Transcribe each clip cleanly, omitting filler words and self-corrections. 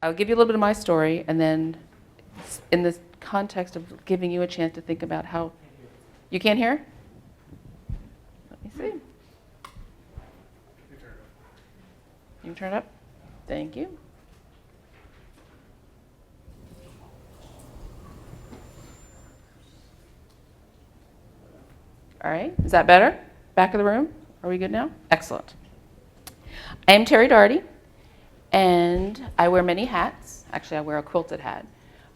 I'll give you a little bit of my story, and then in the context of giving you a chance to think about how, you can't hear? Let me see. You can turn it up? Thank you. All right, is that better? Back of the room? Are we good now? Excellent. I am Terry Daugherty, and I wear many hats. Actually, I wear a quilted hat.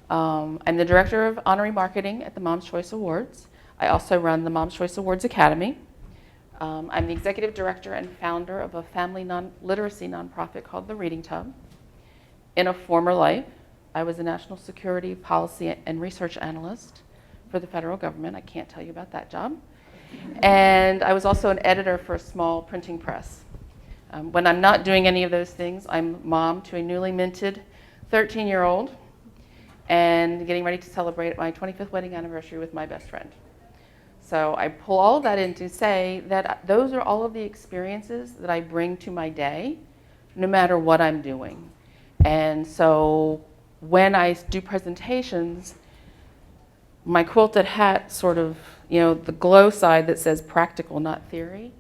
I'm the Director of Honorary Marketing at the Mom's Choice Awards. I also run the Mom's Choice Awards Academy. I'm the Executive Director and founder of a family literacy nonprofit called The Reading Tub. In a former life, I was a national security policy and research analyst for the federal government. I can't tell you about that job. And I was also an editor for a small printing press. When I'm not doing any of those things, I'm mom to a newly minted 13-year-old and getting ready to celebrate my 25th wedding anniversary with my best friend. So I pull all of that in to say that those are all of the experiences that I bring to my day, no matter what I'm doing. And so when I do presentations, my quilted hat sort of, the glow side that says practical, not theory,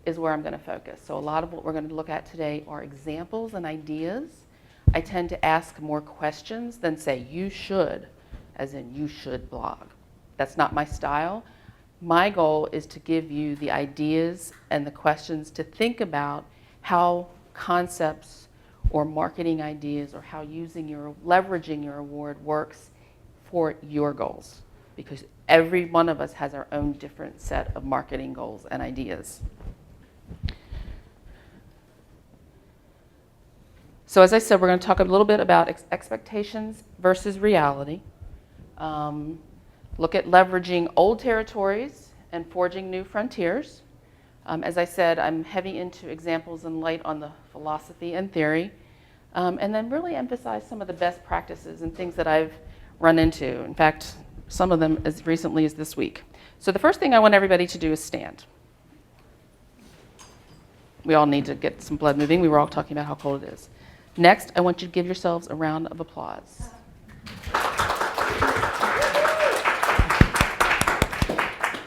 is where I'm going to focus. So a lot of what we're going to look at today are examples and ideas. I tend to ask more questions than say, you should, as in you should blog. That's not my style. My goal is to give you the ideas and the questions to think how concepts or marketing ideas or how leveraging your award works for your goals. Because every one of us has our own different set of marketing goals and ideas. So as I said, we're going to talk a little bit about expectations versus reality. Look at leveraging old territories and forging new frontiers. As I said, I'm heavy into examples and light on the philosophy and theory. And then really emphasize some of the best practices and things that I've run into. In fact, some of them as recently as this week. So the first thing I want everybody to do is stand. We all need to get some blood moving. We were all talking about how cold it is. Next, I want you to give yourselves a round of applause.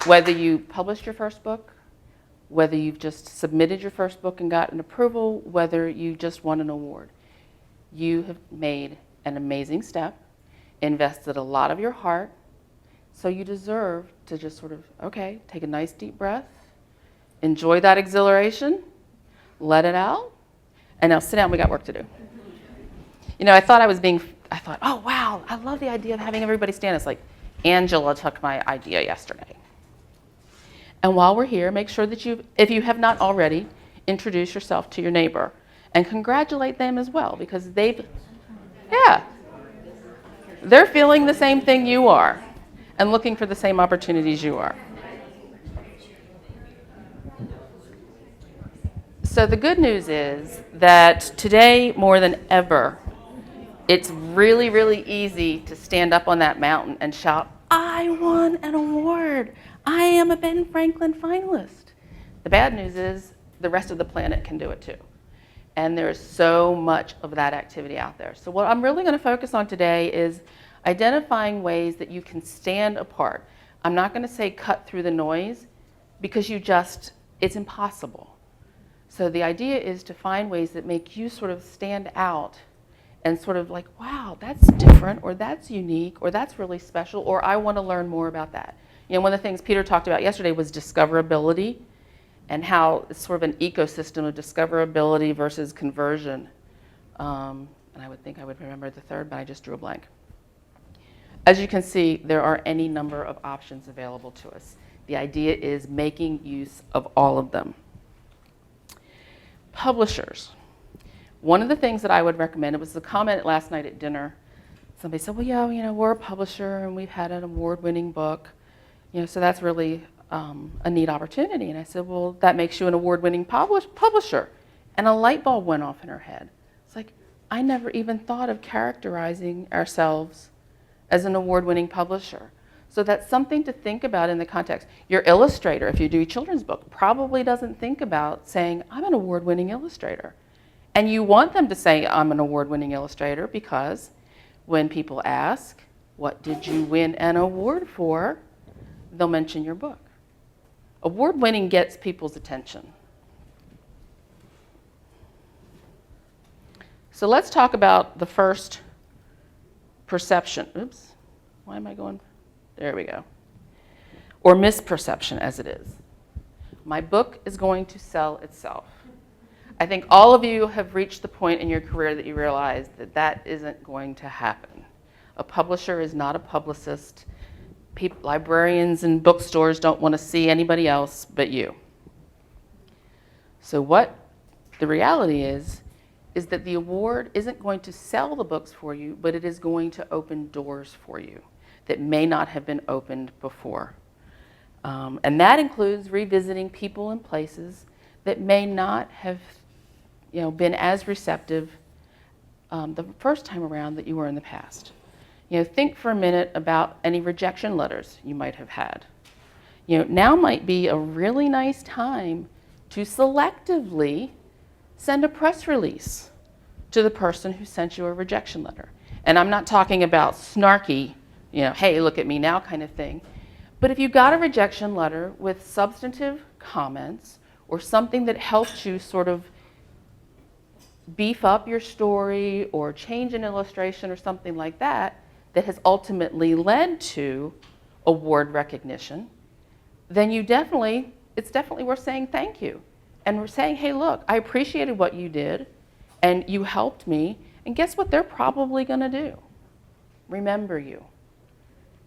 Whether you published your first book, whether you've just submitted your first book and got an approval, whether you just won an award, you have made an amazing step, invested a lot of your heart, so you deserve to just sort of, okay, take a nice deep breath, enjoy that exhilaration, let it out, and now sit down, we got work to do. I thought, oh wow, I love the idea of having everybody stand. It's like, Angela took my idea yesterday. And while we're here, make sure that if you have not already, introduce yourself to your neighbor and congratulate them as well, because they're feeling the same thing you are and looking for the same opportunities you are. So the good news is that today, more than ever, it's really, really easy to stand up on that mountain and shout, I won an award. I am a Ben Franklin finalist. The bad news is the rest of the planet can do it too. And there's so much of that activity out there. So what I'm really going to focus on today is identifying ways that you can stand apart. I'm not going to say cut through the noise because it's impossible. So the idea is to find ways that make you sort of stand out and sort of like, wow, that's different, or that's unique, or that's really special, or I want to learn more about that. One of the things Peter talked about yesterday was discoverability and how it's sort of an ecosystem of discoverability versus conversion. And I would think I would remember the third, but I just drew a blank. As you can see, there are any number of options available to us. The idea is making use of all of them. Publishers. One of the things that I would recommend, it was a comment last night at dinner. Somebody said, well, yeah, we're a publisher and we've had an award-winning book. So that's really a neat opportunity. And I said, well, that makes you an award-winning publisher. And a light bulb went off in her head. It's like, I never even thought of characterizing ourselves as an award-winning publisher. So that's something to think about in the context. Your illustrator, if you do a children's book, probably doesn't think about saying, I'm an award-winning illustrator. And you want them to say, I'm an award-winning illustrator, because when people ask, what did you win an award for? They'll mention your book. Award-winning gets people's attention. So let's talk about the first perception. Oops, why am I going? There we go. Or misperception, as it is. My book is going to sell itself. I think all of you have reached the point in your career that you realize that that isn't going to happen. A publisher is not a publicist. Librarians and bookstores don't want to see anybody else but you. So what the reality is that the award isn't going to sell the books for you, but it is going to open doors for you that may not have been opened before. And that includes revisiting people and places that may not have been as receptive the first time around that you were in the past. Think for a minute about any rejection letters you might have had. Now might be a really nice time to selectively send a press release to the person who sent you a rejection letter. And I'm not talking about snarky, hey, look at me now kind of thing. But if you got a rejection letter with substantive comments or something that helped you sort of beef up your story or change an illustration or something like that, that has ultimately led to award recognition, then it's definitely worth saying thank you. And we're saying, hey, look, I appreciated what you did, and you helped me, and guess what they're probably going to do? Remember you.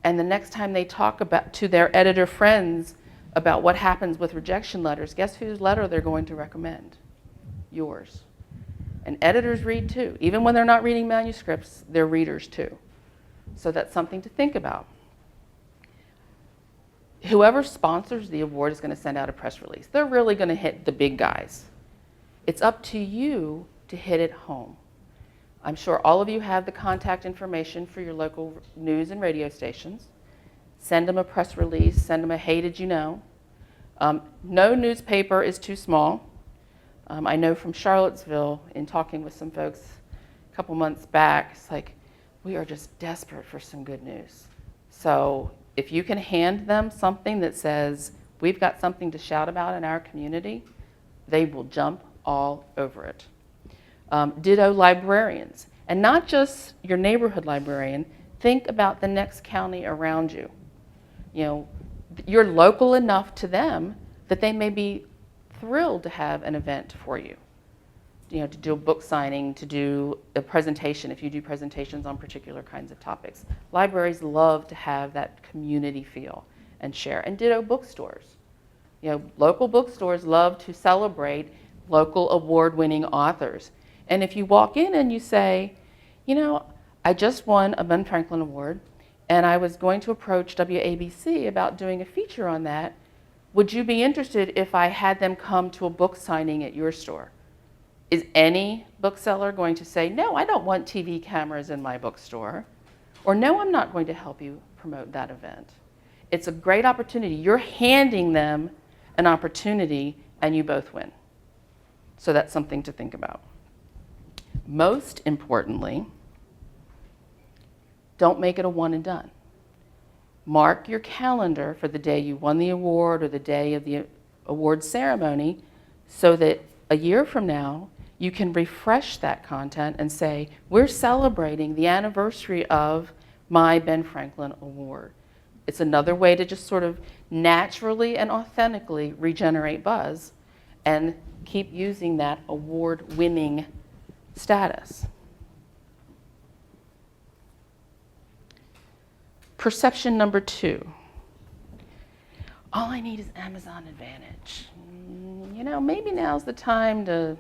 And the next time they talk to their editor friends about what happens with rejection letters, guess whose letter they're going to recommend? Yours. And editors read too. Even when they're not reading manuscripts, they're readers too. So that's something to think about. Whoever sponsors the award is going to send out a press release. They're really going to hit the big guys. It's up to you to hit it home. I'm sure all of you have the contact information for your local news and radio stations. Send them a press release. Send them a hey, did you know? No newspaper is too small. I know from Charlottesville, in talking with some folks a couple months back, it's like, we are just desperate for some good news. So if you can hand them something that says, we've got something to shout about in our community, they will jump all over it. Ditto librarians. And not just your neighborhood librarian, think about the next county around you. You're local enough to them that they may be thrilled to have an event for you. To do a book signing, to do a presentation, if you do presentations on particular kinds of topics. Libraries love to have that community feel and share. And ditto bookstores. Local bookstores love to celebrate local award-winning authors. And if you walk in and you say, I just won a Ben Franklin Award, and I was going to approach WABC about doing a feature on that, would you be interested if I had them come to a book signing at your store? Is any bookseller going to say, no, I don't want TV cameras in my bookstore? Or no, I'm not going to help you promote that event. It's a great opportunity. You're handing them an opportunity and you both win. So that's something to think about. Most importantly, don't make it a one and done. Mark your calendar for the day you won the award or the day of the award ceremony so that a year from now, you can refresh that content and say, we're celebrating the anniversary of my Ben Franklin Award. It's another way to just sort of naturally and authentically regenerate buzz and keep using that award-winning status. Perception number 2. All I need is Amazon Advantage. Maybe now's the time to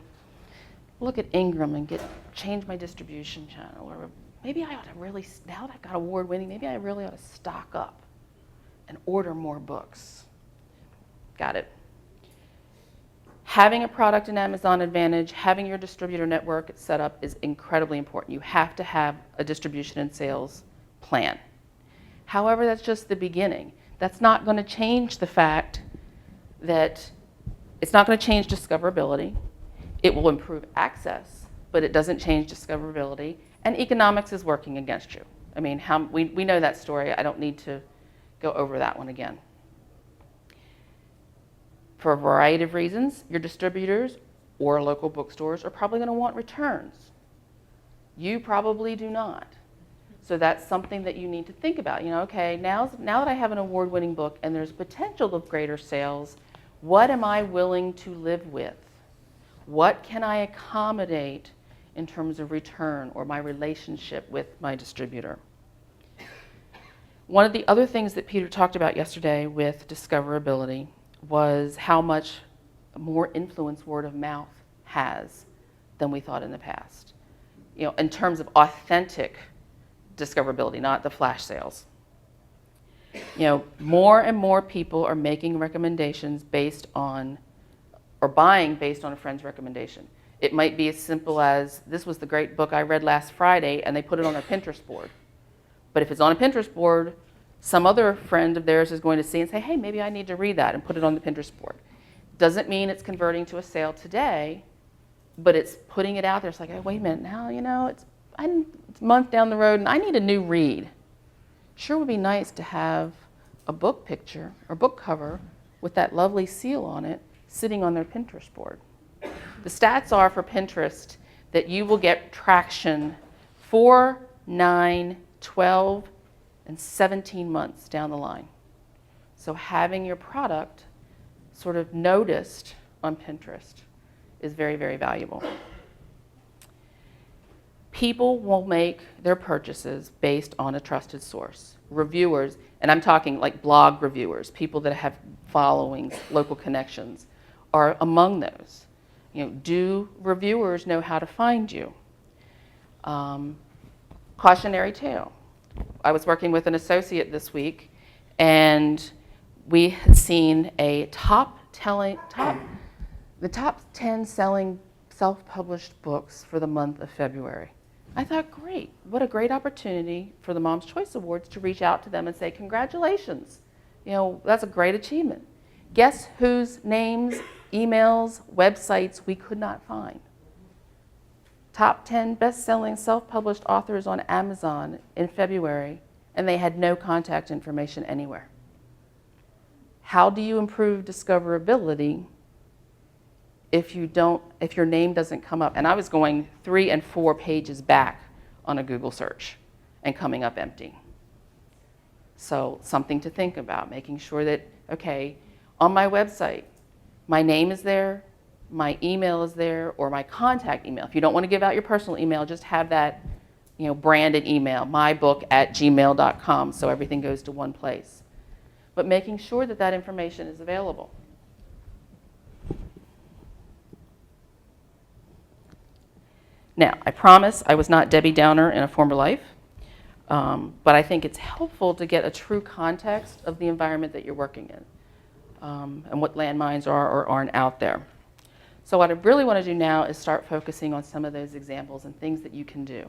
look at Ingram and change my distribution channel. Or maybe I ought to really, now that I've got award-winning, maybe I really ought to stock up and order more books. Got it. Having a product in Amazon Advantage, having your distributor network set up is incredibly important. You have to have a distribution and sales plan. However, that's just the beginning. That's not going to change the fact that it's not going to change discoverability. It will improve access, but it doesn't change discoverability. And economics is working against you. I mean, we know that story. I don't need to go over that one again. For a variety of reasons, your distributors or local bookstores are probably going to want returns. You probably do not. So that's something that you need to think about. Okay, now that I have an award-winning book and there's potential of greater sales, what am I willing to live with? What can I accommodate in terms of return or my relationship with my distributor? One of the other things that Peter talked about yesterday with discoverability was how much more influence word of mouth has than we thought in the past. In terms of authentic discoverability, not the flash sales. More and more people are making recommendations based on, or buying based on a friend's recommendation. It might be as simple as, this was the great book I read last Friday, and they put it on their Pinterest board. But if it's on a Pinterest board, some other friend of theirs is going to see and say, hey, maybe I need to read that, and put it on the Pinterest board. Doesn't mean it's converting to a sale today, but it's putting it out there. It's like, oh, wait a minute, now, it's a month down the road, and I need a new read. Sure would be nice to have a book picture or book cover with that lovely seal on it sitting on their Pinterest board. The stats are for Pinterest that you will get traction 4, 9, 12, and 17 months down the line. So having your product sort of noticed on Pinterest is very, very valuable. People will make their purchases based on a trusted source. Reviewers, and I'm talking like blog reviewers, people that have followings, local connections, are among those. Do reviewers know how to find you? Cautionary tale. I was working with an associate this week, and we had seen a the top 10 selling self-published books for the month of February. I thought, great, what a great opportunity for the Mom's Choice Awards to reach out to them and say, congratulations, that's a great achievement. Guess whose names, emails, websites we could not find? Top 10 best-selling self-published authors on Amazon in February, and they had no contact information anywhere. How do you improve discoverability if your name doesn't come up? And I was going 3 and 4 pages back on a Google search and coming up empty. So something to think about, making sure that, okay, on my website, my name is there, my email is there, or my contact email. If you don't want to give out your personal email, just have that branded email, mybook@gmail.com, so everything goes to one place. But making sure that that information is available. Now, I promise I was not Debbie Downer in a former life, but I think it's helpful to get a true context of the environment that you're working in, and what landmines are or aren't out there. So what I really want to do now is start focusing on some of those examples and things that you can do.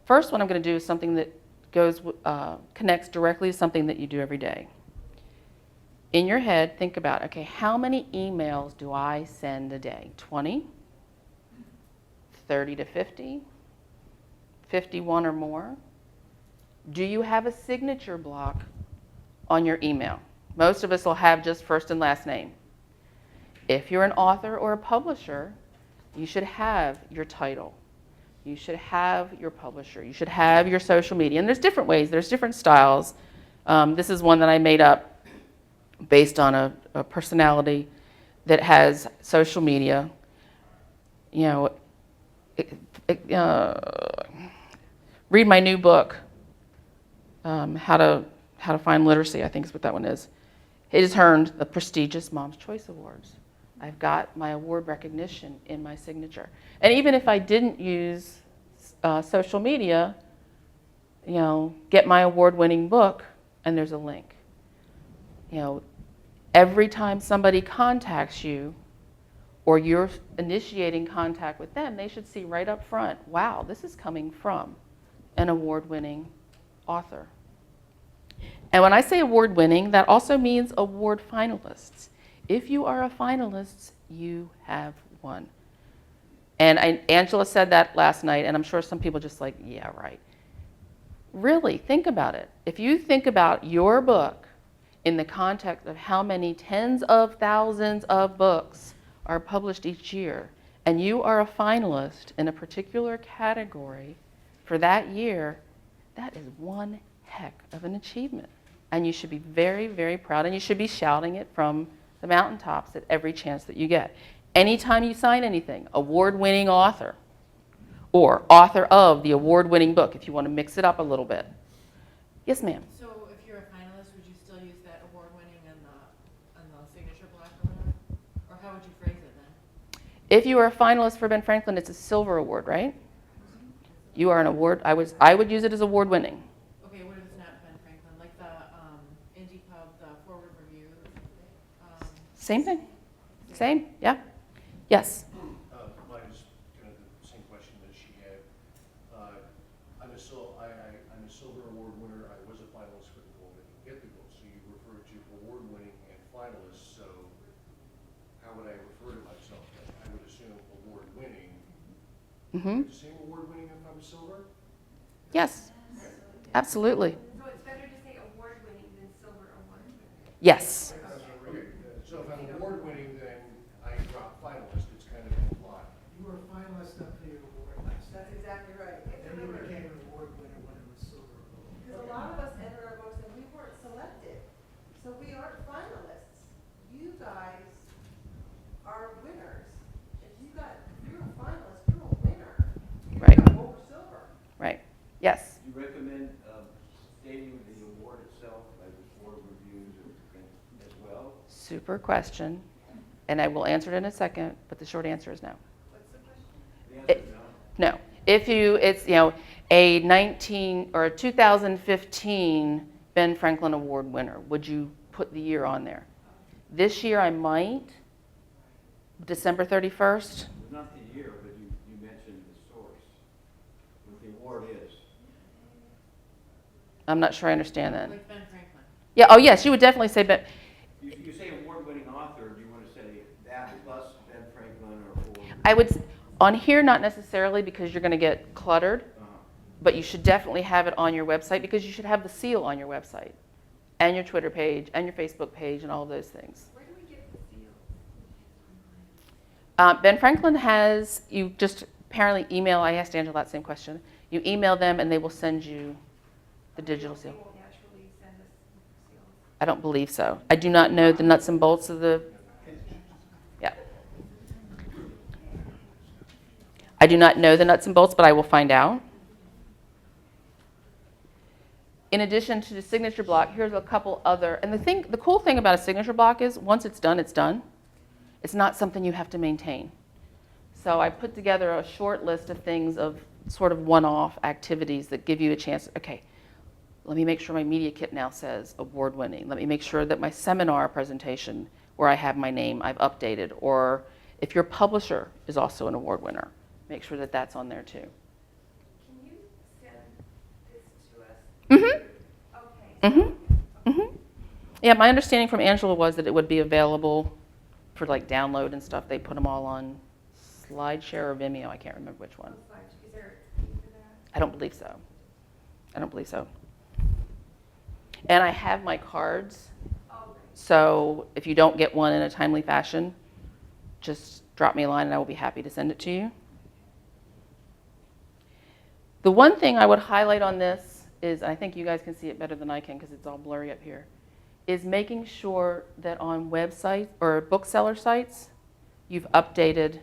First, what I'm going to do is something that connects directly to something that you do every day. In your head, think about, okay, how many emails do I send a day? 20? 30 to 50? 51 or more? Do you have a signature block on your email? Most of us will have just first and last name. If you're an author or a publisher, you should have your title. You should have your publisher. You should have your social media. And there's different ways. There's different styles. This is one that I made up based on a personality that has social media. Read my new book, How to Find Literacy, I think is what that one is. It has earned the prestigious Mom's Choice Awards. I've got my award recognition in my signature. And even if I didn't use social media, get my award-winning book, and there's a link. Every time somebody contacts you, or you're initiating contact with them, they should see right up front, wow, this is coming from an award-winning author. And when I say award-winning, that also means award finalists. If you are a finalist, you have won. And Angela said that last night, and I'm sure some people just like, yeah, right. Really, think about it. If you think about your book in the context of how many tens of thousands of books are published each year, and you are a finalist in a particular category for that year, that is one heck of an achievement. And you should be very, very proud, and you should be shouting it from the mountaintops at every chance that you get. Anytime you sign anything, award-winning author, or author of the award-winning book, if you want to mix it up a little bit. Yes, ma'am. So if you're a finalist, would you still use that award-winning and the signature block or whatever? Or how would you phrase it then? If you are a finalist for Ben Franklin, it's a silver award, right? You are an award. I would use it as award-winning. Okay, what if it's not Ben Franklin? Like the Indie Pub, the forward review. Same thing. Same. Yeah. Yes. Mine is kind of the same question that she had. I'm a silver award winner. I was a finalist for the gold. I didn't get the gold. So you refer to award winning and finalist. So how would I refer to myself? I would assume award winning. Mm-hmm. The same award winning if I'm silver? Yes. Absolutely. So it's better to say award winning than silver award. Yes. Okay. So if I'm award winning, then I drop finalist. It's kind of implied. You were a finalist up to your award last. That's exactly right. Then you became an award winner when it was silver. Because a lot of us entered our books and we weren't selected, so we aren't finalists. You guys are winners. If you're a finalist, you're a winner. You Right. got gold or silver. Right. Yes. Do you recommend stating the award itself, like the board reviews as well? Super question. And I will answer it in a second, but the short answer is no. What's the question? The answer is no. No. If it's a 19 or a 2015 Ben Franklin Award winner, would you put the year on there? This year I might. December 31st. Not the year, but you mentioned the source, what the award is. I'm not sure I understand that. Like Ben Franklin. Yeah. Oh yes, you would definitely say Ben. You say award-winning author, do you want to say that plus Ben Franklin or? I would on here not necessarily because you're going to get cluttered. But you should definitely have it on your website because you should have the seal on your website and your Twitter page and your Facebook page and all of those things. Where do we get the seal? Ben Franklin has, you just apparently email, I asked Angela that same question. You email them and they will send you the digital seal. They won't naturally send us seals. I don't believe so. I do not know the nuts and bolts of the, yeah. I do not know the nuts and bolts, but I will find out. In addition to the signature block, here's a couple other, and the cool thing about a signature block is once it's done, it's done. It's not something you have to maintain. So I put together a short list of things of sort of one-off activities that give you a chance, okay, let me make sure my media kit now says award-winning. Let me make sure that my seminar presentation where I have my name, I've updated. Or if your publisher is also an award winner, make sure that that's on there too. Can you send this to us? Mm-hmm. Okay. Mm-hmm. Mm-hmm. Yeah, my understanding from Angela was that it would be available for like download and stuff. They put them all on SlideShare or Vimeo. I can't remember which one. Is there a fee for that? I don't believe so. I don't believe so. And I have my cards. Oh, right. So if you don't get one in a timely fashion, just drop me a line and I will be happy to send it to you. The one thing I would highlight on this is, I think you guys can see it better than I can because it's all blurry up here, is making sure that on websites or bookseller sites, you've updated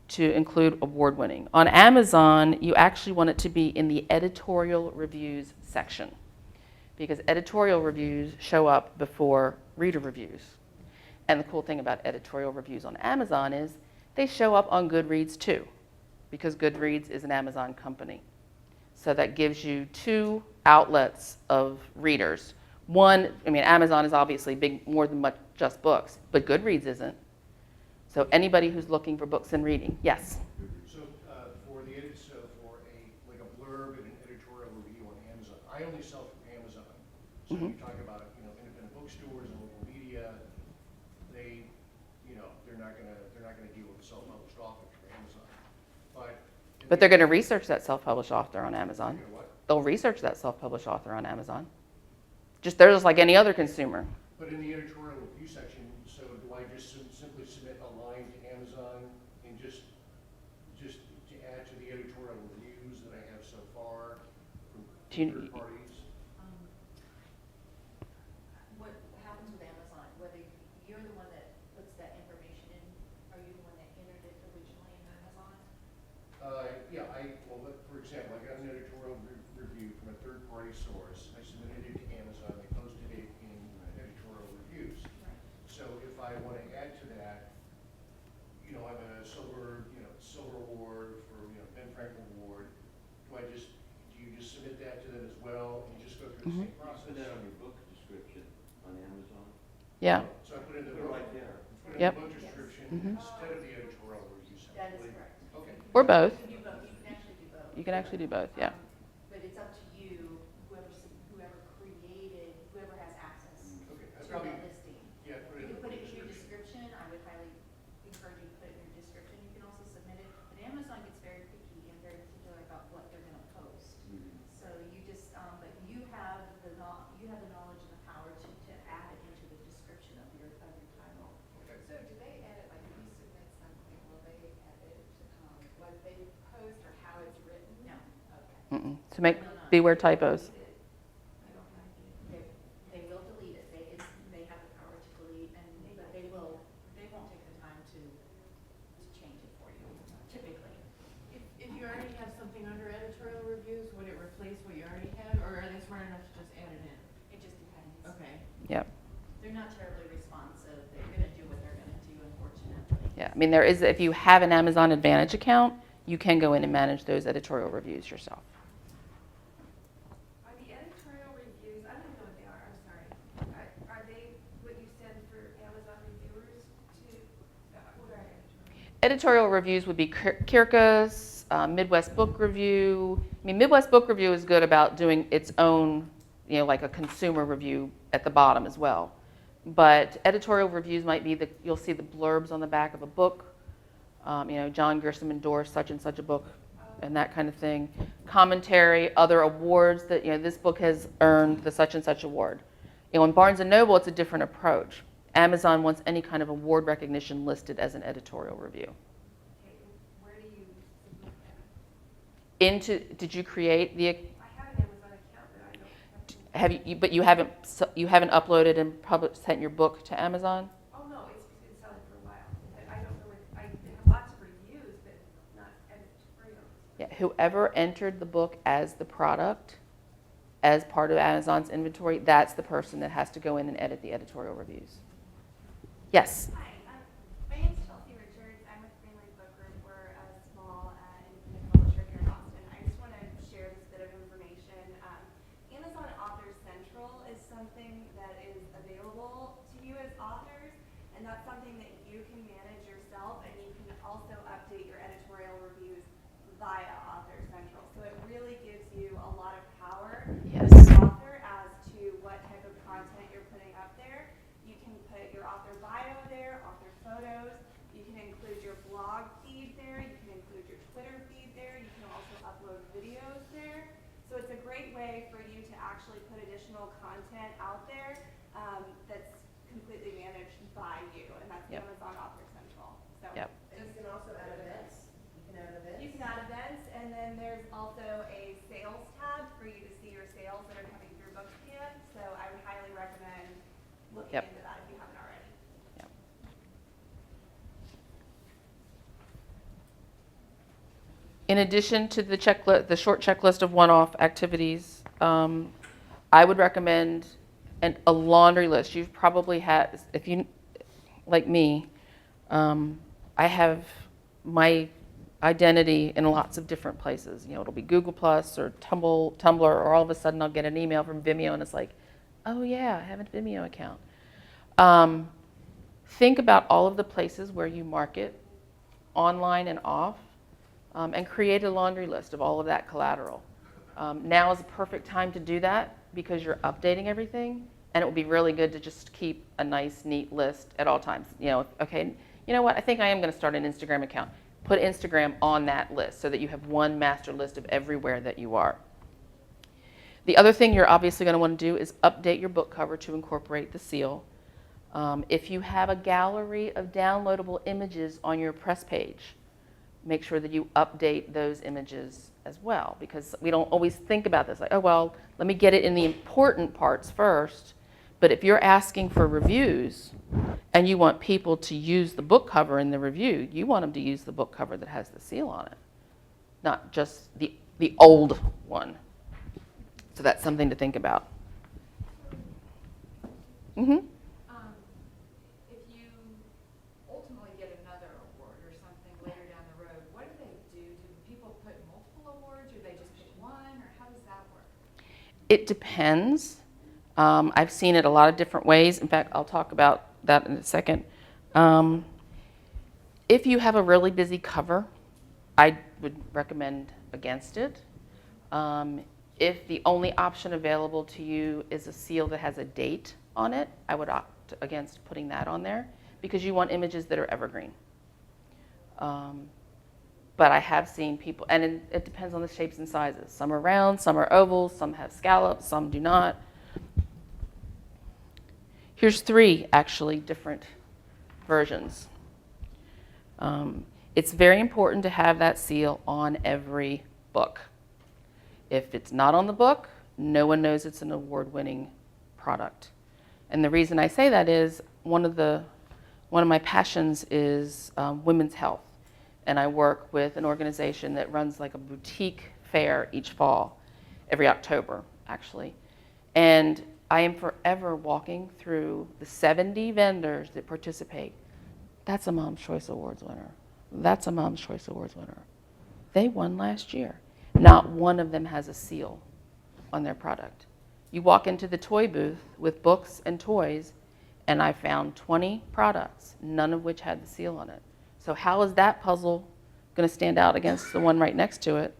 to include award-winning. On Amazon, you actually want it to be in the editorial reviews section because editorial reviews show up before reader reviews. And the cool thing about editorial reviews on Amazon is they show up on Goodreads too because Goodreads is an Amazon company. So that gives you two outlets of readers. One, I mean, Amazon is obviously big, more than just books, but Goodreads isn't. So anybody who's looking for books and reading, yes? So for like a blurb and an editorial review on Amazon, I only sell through Amazon. So you talk about independent bookstores and local media. They not gonna deal with the self-published author from Amazon. But they're going to research that self-published author on Amazon. You know what? They'll research that self-published author on Amazon. They're just like any other consumer. But in the editorial review section, so do I just simply submit a line to Amazon and just to add to the editorial reviews that I have so far from Do you- third parties? What happens with Amazon, whether you're the one that puts that information in, are you the one that entered it originally in Amazon? Yeah, for example, I got an editorial review from a third-party source. I submitted it to Amazon, they posted it in editorial reviews. Right. So if I want to add to that, I'm a silver award for, Ben Franklin Award. Do you just submit that to them as well and just go through the same Put process? that on your book description on Amazon. Yeah. So I put in the Put it book, right there. put in Yep. the book description Mhm. instead of the editorial review section. That is correct. Okay. Or both. You can do both, you can actually do both. You can actually do both, yeah. But it's up to you, whoever created, whoever has access Okay, to I probably, that listing. yeah, put it You in the can put book it in your description. description, I would highly encourage you to put it in your description, you can also submit it, but Amazon gets very picky and very particular about what they're gonna post. So you just, but you have the knowledge and the power to add it into the description of your title. Okay. So do they edit, like if you submit something, will they edit, what they post or how it's written? No. Okay. So beware typos. They will delete it, they have the power to delete, but they won't take the time to change it for you, typically. If you already have something under editorial reviews, would it replace what you already had, or are they smart enough to just add it in? It just depends. Okay. Yep. They're not terribly responsive, they're gonna do what they're gonna do, unfortunately. Yeah. I mean, if you have an Amazon Advantage account, you can go in and manage those editorial reviews yourself. Are the editorial reviews, I don't know what they are, I'm sorry. Are they what you send for Amazon reviewers to, what are editorial? Editorial reviews would be Kirkus, Midwest Book Review. I mean, Midwest Book Review is good about doing its own, like a consumer review at the bottom as well. But editorial reviews might be you'll see the blurbs on the back of a book. John Grisham endorsed such and such a book and that kind of thing. Commentary, other awards that, this book has earned the such and such award. In Barnes & Noble, it's a different approach. Amazon wants any kind of award recognition listed as an editorial review. Okay, where do you submit that? Did you create the, I have an Amazon account, but I don't have. but you haven't uploaded and sent your book to Amazon? Oh, no, it's been selling for a while. I don't know I have lots of reviews, but not editorial. Yeah, whoever entered the book as the product, as part of Amazon's inventory, that's the person that has to go in and edit the editorial reviews. Yes? Hi, my name's Chelsea Richards. I'm with Greenlight Book Group. We're a small independent publisher here in Austin. I just want to share this bit of information. Amazon Author Central is something that is available to you as authors, and that's something that you can manage yourself, and you can also update your editorial reviews via Author Central. So it really gives you a lot of power Yes. as an author as to what type of content you're putting up there. You can put your author bio there, author photos. You can include your blog feed there. You can include your Twitter feed there. You can also upload videos there. So it's a great way for you to actually put additional content out there that's completely managed by you, and that's Yep. Amazon Author Central. So Yep. And you can also add events. You can add events. you can add events, and then there's also a sales tab for you to see your sales that are coming through Bookscan. So I would highly recommend looking Yep. into that if you haven't already. In addition to the the short checklist of one-off activities, I would recommend a laundry list. You've probably had, if you, like me, I have my identity in lots of different places. It'll be Google Plus or Tumblr, or all of a sudden I'll get an email from Vimeo and it's like, oh yeah, I have a Vimeo account. Think about all of the places where you market online and off, and create a laundry list of all of that collateral. Now is a perfect time to do that because you're updating everything, and it would be really good to just keep a nice, neat list at all times. You know what? I think I am going to start an Instagram account. Put Instagram on that list so that you have one master list of everywhere that you are. The other thing you're obviously going to want to do is update your book cover to incorporate the seal. If you have a gallery of downloadable images on your press page, make sure that you update those images as well, because we don't always think about this, like, oh, well, let me get it in the important parts first. But if you're asking for reviews and you want people to use the book cover in the review, you want them to use the book cover that has the seal on it, not just the old one. So that's something to think about. Mm-hmm. If you ultimately get another award or something later down the road, what do they do? Do people put multiple awards, or they just pick one, or how does that work? It depends. I've seen it a lot of different ways. In fact, I'll talk about that in a second. If you have a really busy cover, I would recommend against it. If the only option available to you is a seal that has a date on it, I would opt against putting that on there, because you want images that are evergreen. But I have seen people, and it depends on the shapes and sizes. Some are round, some are ovals, some have scallops, some do not. Here's 3 actually different versions. It's very important to have that seal on every book. If it's not on the book, no one knows it's an award-winning product. And the reason I say that is one of my passions is women's health. And I work with an organization that runs like a boutique fair each fall, every October, actually. And I am forever walking through the 70 vendors that participate. That's a Mom's Choice Awards winner. That's a Mom's Choice Awards winner. They won last year. Not one of them has a seal on their product. You walk into the toy booth with books and toys, and I found 20 products, none of which had the seal on it. So how is that puzzle going to stand out against the one right next to it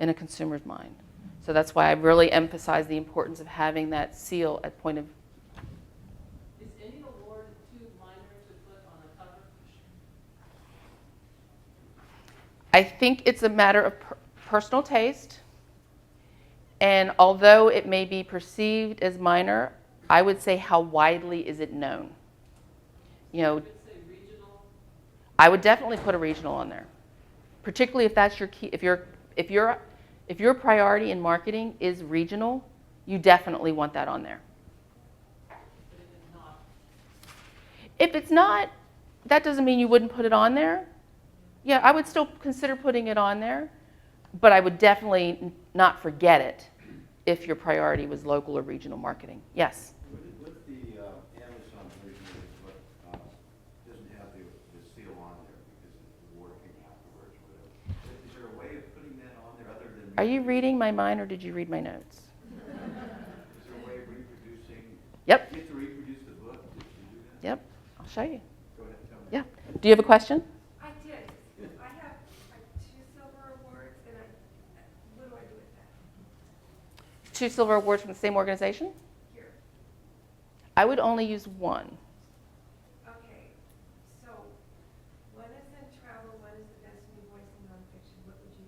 in a consumer's mind? So that's why I really emphasize the importance of having that seal at point of. Is any award too minor to put on a cover? I think it's a matter of personal taste. And although it may be perceived as minor, I would say how widely is it known? You know, Would it say regional? I would definitely put a regional on there, particularly if that's your key. If your priority in marketing is regional, you definitely want that on there. But if it's not, If it's not, that doesn't mean you wouldn't put it on there. Yeah, I would still consider putting it on there, but I would definitely not forget it if your priority was local or regional marketing. Yes? With the Amazon version of this book, doesn't have the seal on there because it's working afterwards, whatever. Is there a way of putting that on there other than? Are you reading my mind or did you read my notes? Is there a way of reproducing? Yep. Do you have to reproduce the book to do that? Yep, I'll show you. Go ahead, tell me. Yeah. Do you have a question? I did. I have like 2 silver awards, and what do I do with that 2 silver awards from the same organization? here? I would only use one. Okay, so one is in travel, one is the best new voice in nonfiction. What would you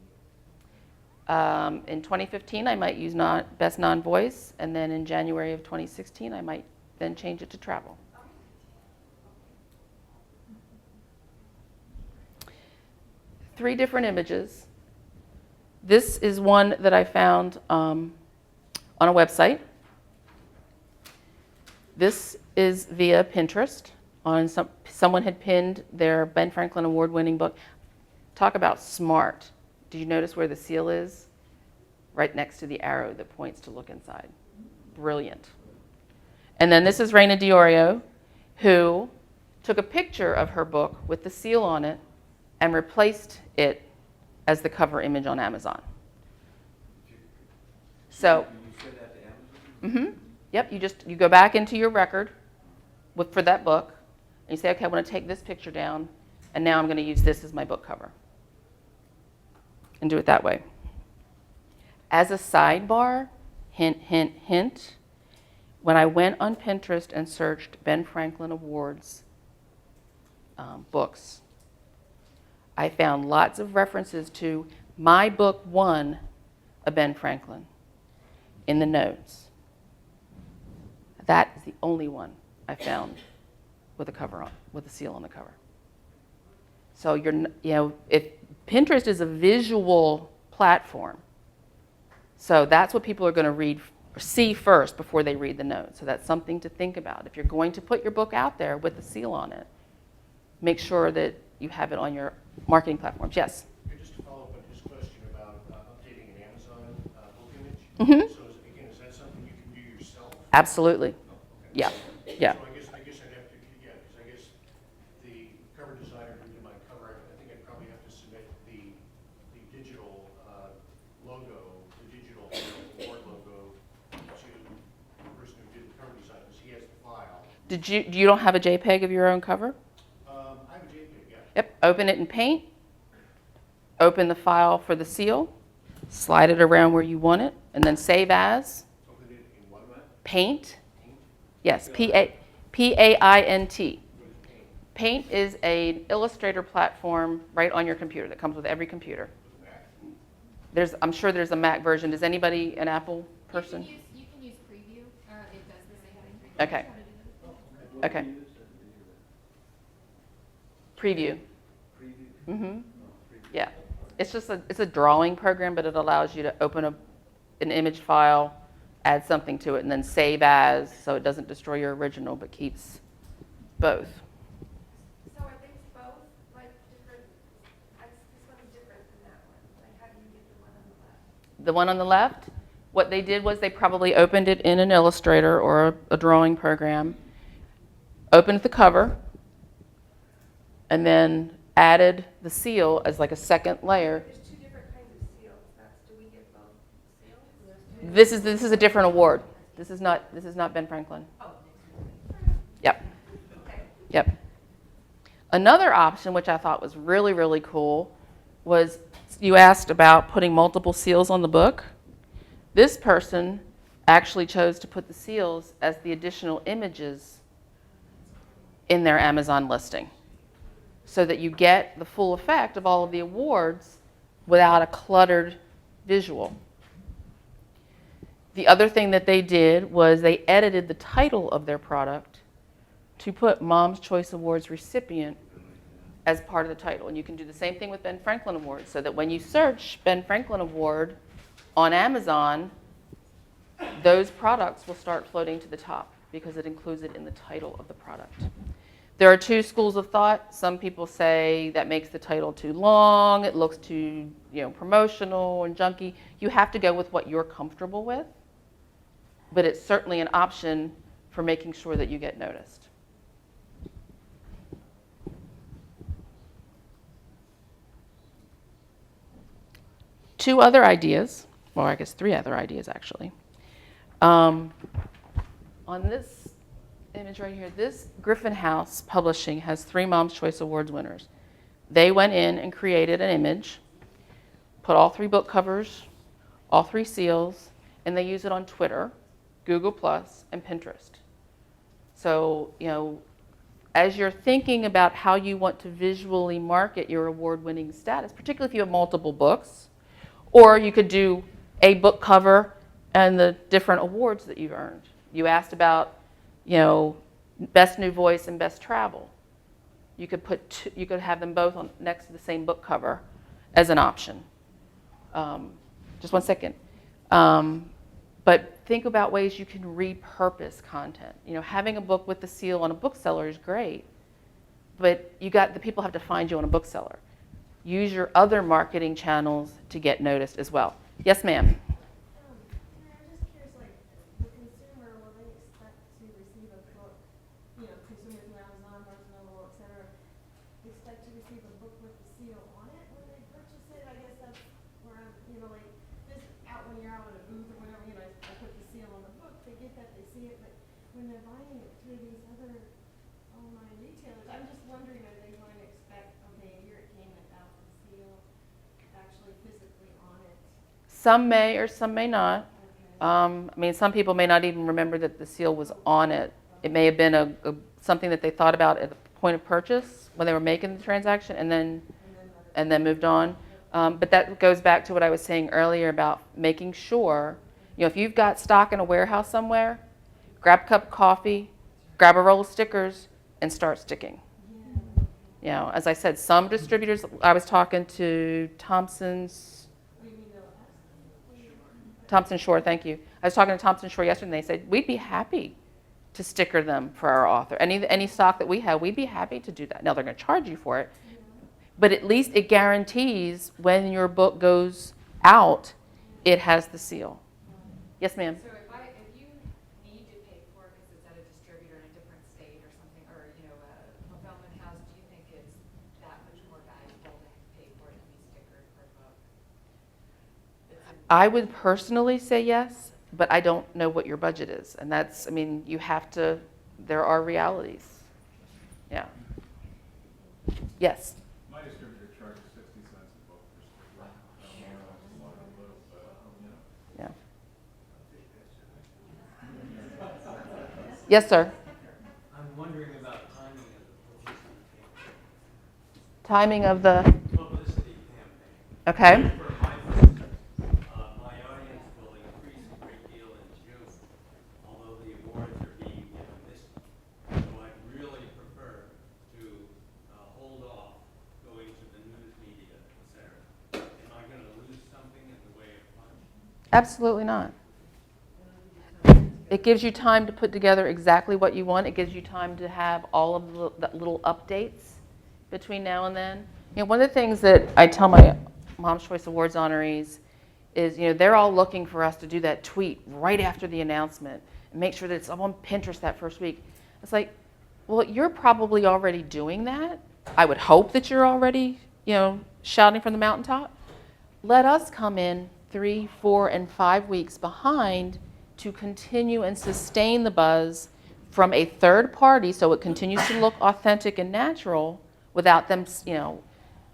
use? In 2015, I might use Best Non-Voice, and then in January of 2016, I might then change it to Travel. 3 different images. This is one that I found on a website. This is via Pinterest. Someone had pinned their Ben Franklin award-winning book. Talk about smart. Did you notice where the seal is? Right next to the arrow that points to look inside. Brilliant. And then this is Raina Diorio, who took a picture of her book with the seal on it and replaced it as the cover image on Amazon. So, You said that to Amazon? Yep, you go back into your record for that book, and you say, okay, I want to take this picture down, and now I'm going to use this as my book cover. And do it that way. As a sidebar, hint, hint, hint, when I went on Pinterest and searched Ben Franklin Awards books, I found lots of references to my book one of Ben Franklin in the notes. That is the only one I found with a cover on, with a seal on the cover. So if Pinterest is a visual platform, so that's what people are going to see first before they read the notes. So that's something to think about. If you're going to put your book out there with a seal on it, make sure that you have it on your marketing platforms. Yes? And just to follow up on his question about updating an Amazon book image. Mm-hmm. So is that something you can do yourself? Absolutely. Yeah. Yeah. So I guess I'd have to, because I guess the cover designer who did my cover, I think I'd probably have to submit the digital logo, the digital award logo to the person who did the cover design, because he has the file. You don't have a JPEG of your own cover? I have a JPEG, yeah. Yep. Open it in Paint. Open the file for the seal. Slide it around where you want it, and then save as. Open it in what way? Paint. Paint? Yes. Paint. What is Paint? Paint is an Illustrator platform right on your computer that comes with every computer. I'm sure there's a Mac version. Is anybody an Apple person? You can use Preview. It does the same thing. Okay. Okay. Preview. Mm-hmm. Yeah. It's a drawing program, but it allows you to open an image file, add something to it, and then save as, so it doesn't destroy your original, but keeps both. So are these both like different, this one's different than that one? Like how do you get the one on the left? The one on the left, what they did was they probably opened it in an Illustrator or a drawing program, opened the cover, and then added the seal as like a second layer. There's two different kinds of seals. Do we get both seals? This is a different award. This is not Ben Franklin. Oh. Yep. Okay. Yep. Another option, which I thought was really, really cool, was you asked about putting multiple seals on the book. This person actually chose to put the seals as the additional images in their Amazon listing, so that you get the full effect of all of the awards without a cluttered visual. The other thing that they did was they edited the title of their product to put Mom's Choice Awards recipient as part of the title. And you can do the same thing with Ben Franklin Awards, so that when you search Ben Franklin Award on Amazon, those products will start floating to the top because it includes it in the title of the product. There are two schools of thought. Some people say that makes the title too long, it looks too, promotional and junky. You have to go with what you're comfortable with, but it's certainly an option for making sure that you get noticed. Two other ideas, well, I guess three other ideas actually. On this image right here, this Griffin House Publishing has 3 Mom's Choice Awards winners. They went in and created an image, put all 3 book covers, all 3 seals, and they use it on Twitter, Google+, and Pinterest. So, as you're thinking about how you want to visually market your award-winning status, particularly if you have multiple books, or you could do a book cover and the different awards that you've earned. You asked about best new voice and best travel. You could have them both next to the same book cover as an option. Just one second. But think about ways you can repurpose content. Having a book with the seal on a bookseller is great, but the people have to find you on a bookseller. Use your other marketing channels to get noticed as well. Yes, ma'am. I'm just curious, the consumer, will they expect to receive a book, consumers from Amazon, Barnes & Noble, et cetera, expect to receive a book with the seal on it when they purchase it? I guess that's where I'm, this out when you're out at a booth or whatever, I put the seal on the book, they get that, they see it, but when they're buying it through these other online retailers, I'm just wondering, are they going to expect, okay, here it came without the seal actually physically on it? Some may or some may not. Okay. Some people may not even remember that the seal was on it. It may have been something that they thought about at point of purchase when they were making the transaction and then moved on. But that goes back to what I was saying earlier about making sure, if you've got stock in a warehouse somewhere, grab a cup of coffee, grab a roll of stickers, and start sticking. As I said, some distributors, I was talking to Thompson Shore, thank you. I was talking to Thompson Shore yesterday, and they said, we'd be happy to sticker them for our author. Any stock that we have, we'd be happy to do that. Now, they're going to charge you for it, but at least it guarantees when your book goes out, it has the seal. Yes, ma'am? So if you need to pay for it because it's at a distributor in a different state or something, or, a fulfillment house, do you think it's that much more valuable to pay for it to be stickered per book? I would personally say yes, but I don't know what your budget is. And you have to, there are realities. Yeah. Yes? My distributor charges 60 cents a book for sticker. I don't know, it's a lot of little, but, Yeah. Yes, sir. I'm wondering about timing of the Timing of the, publicity campaign. okay. For my business, my audience will increase a great deal in June, although the awards are being given this month. So I'd really prefer to hold off going to the news media, et cetera. Am I going to lose something in the way of punch? Absolutely not. It gives you time to put together exactly what you want. It gives you time to have all of the little updates between now and then. One of the things that I tell my Mom's Choice Awards honorees is, they're all looking for us to do that tweet right after the announcement and make sure that it's on Pinterest that first week. It's like, well, you're probably already doing that. I would hope that you're already, shouting from the mountaintop. Let us come in 3, 4, and 5 weeks behind to continue and sustain the buzz from a third party so it continues to look authentic and natural without them,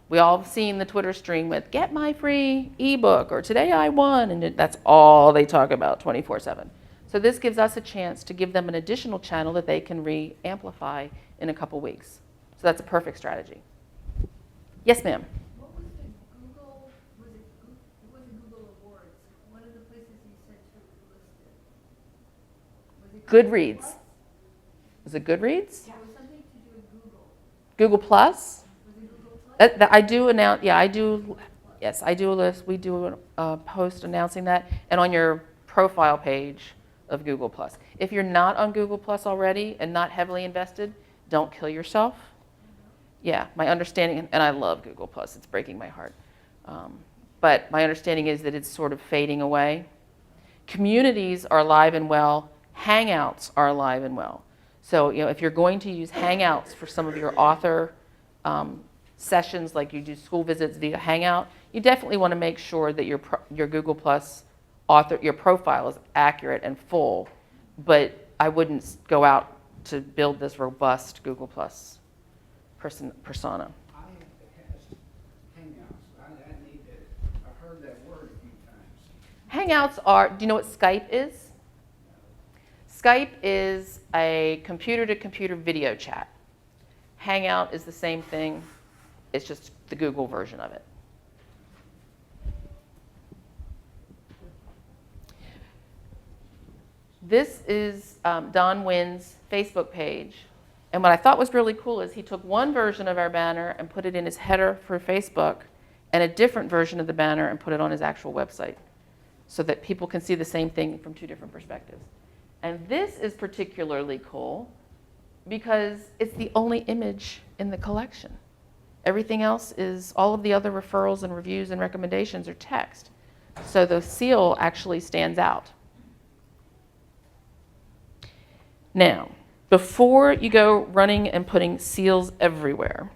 we all have seen the Twitter stream with get my free ebook or today I won, and that's all they talk about 24/7. So this gives us a chance to give them an additional channel that they can re-amplify in a couple weeks. So that's a perfect strategy. Yes, ma'am. What was the Google, it wasn't Google Awards, one of the places you said to list it? Was it Goodreads. Plus? Is it Goodreads? Yeah, it was something to do with Google. Google Plus? Was it Google Plus? I do announce, I do, yes, I do a list. We do a post announcing that, and on your profile page of Google Plus. If you're not on Google Plus already and not heavily invested, don't kill yourself. Yeah, my understanding, and I love Google Plus, it's breaking my heart. But my understanding is that it's sort of fading away. Communities are alive and well. Hangouts are alive and well. So, if you're going to use Hangouts for some of your author sessions, like you do school visits via Hangout, you definitely want to make sure that your Google Plus author, your profile is accurate and full. But I wouldn't go out to build this robust Google Plus persona. I have to have Hangouts. I need to, I've heard that word a few times. Hangouts are, do you know what Skype is? Skype is a computer-to-computer video chat. Hangout is the same thing. It's just the Google version of it. This is Don Wynn's Facebook page. And what I thought was really cool is he took one version of our banner and put it in his header for Facebook and a different version of the banner and put it on his actual website so that people can see the same thing from 2 different perspectives. And this is particularly cool because it's the only image in the collection. Everything else is, all of the other referrals and reviews and recommendations are text. So the seal actually stands out. Now, before you go running and putting seals everywhere,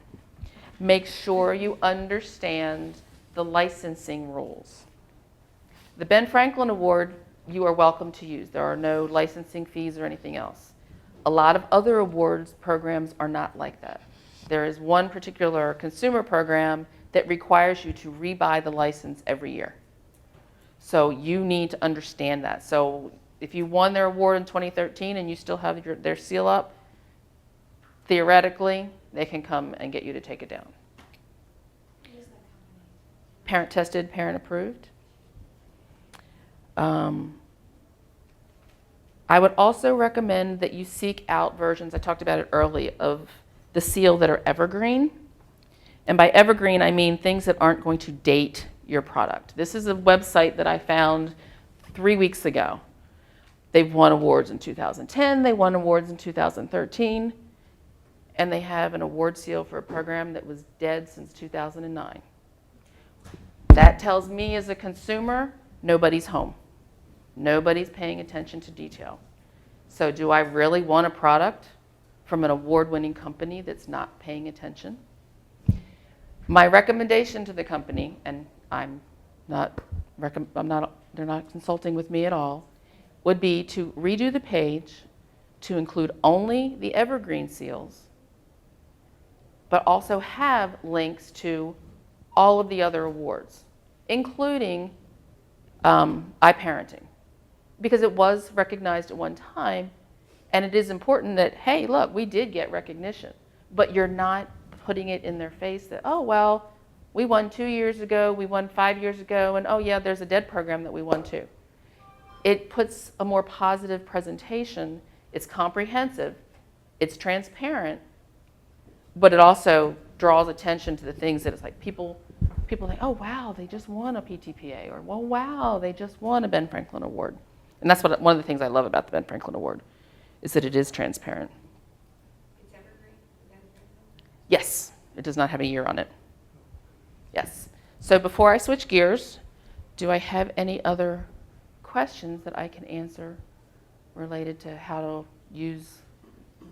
make sure you understand the licensing rules. The Ben Franklin Award, you are welcome to use. There are no licensing fees or anything else. A lot of other awards programs are not like that. There is one particular consumer program that requires you to rebuy the license every year. So you need to understand that. So if you won their award in 2013 and you still have their seal up, theoretically, they can come and get you to take it down. Parent tested, parent approved. I would also recommend that you seek out versions, I talked about it early, of the seal that are evergreen. And by evergreen, I mean things that aren't going to date your product. This is a website that I found 3 weeks ago. They've won awards in 2010, they won awards in 2013, and they have an award seal for a program that was dead since 2009. That tells me as a consumer, nobody's home. Nobody's paying attention to detail. So do I really want a product from an award-winning company that's not paying attention? My recommendation to the company, and they're not consulting with me at all, would be to redo the page to include only the evergreen seals, but also have links to all of the other awards, including iParenting, because it was recognized at one time, and it is important that, hey, look, we did get recognition, but you're not putting it in their face that, oh, well, we won 2 years ago, we won 5 years ago, and oh yeah, there's a dead program that we won too. It puts a more positive presentation, it's comprehensive, it's transparent, but it also draws attention to the things that it's like people think, oh wow, they just won a PTPA, or well, wow, they just won a Ben Franklin Award. And that's one of the things I love about the Ben Franklin Award, is that it is transparent. It's evergreen? Yes, it does not have a year on it. Yes. So before I switch gears, do I have any other questions that I can answer related to how to use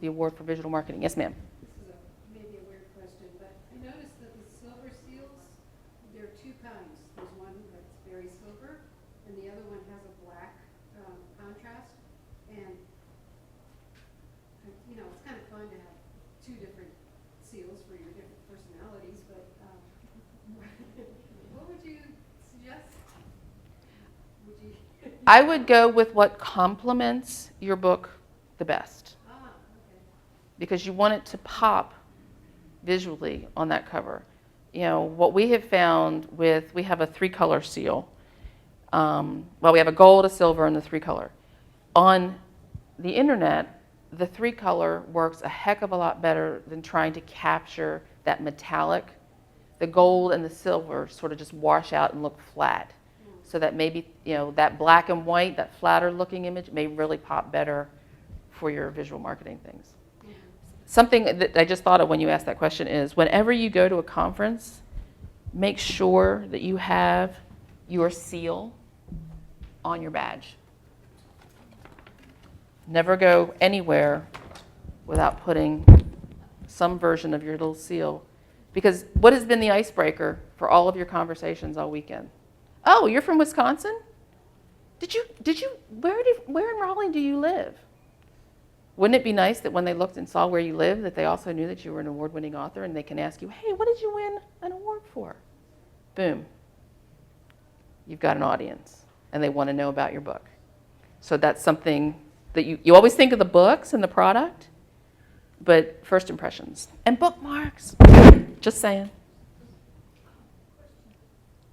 the award for visual marketing? Yes, ma'am. This is maybe a weird question, but I noticed that the silver seals, there are two kinds. There's one that's very silver, and the other one has a black contrast. And, you know, it's kind of fun to have two different seals for your different personalities, but what would you suggest? Would you? I would go with what complements your book the best, Okay. because you want it to pop visually on that cover. You know, what we have found we have a 3-color seal. We have a gold, a silver, and the 3-color. On the internet, the 3-color works a heck of a lot better than trying to capture that metallic. The gold and the silver sort of just wash out and look flat. So that maybe, you know, that black and white, that flatter looking image may really pop better for your visual marketing things. Something that I just thought of when you asked that question is, whenever you go to a conference, make sure that you have your seal on your badge. Never go anywhere without putting some version of your little seal. Because what has been the icebreaker for all of your conversations all weekend? Oh, you're from Wisconsin? Where in Raleigh do you live? Wouldn't it be nice that when they looked and saw where you live, that they also knew that you were an award-winning author, and they can ask you, hey, what did you win an award for? Boom. You've got an audience, and they want to know about your book. So that's something that you always think of the books and the product, but first impressions. And bookmarks. Just saying.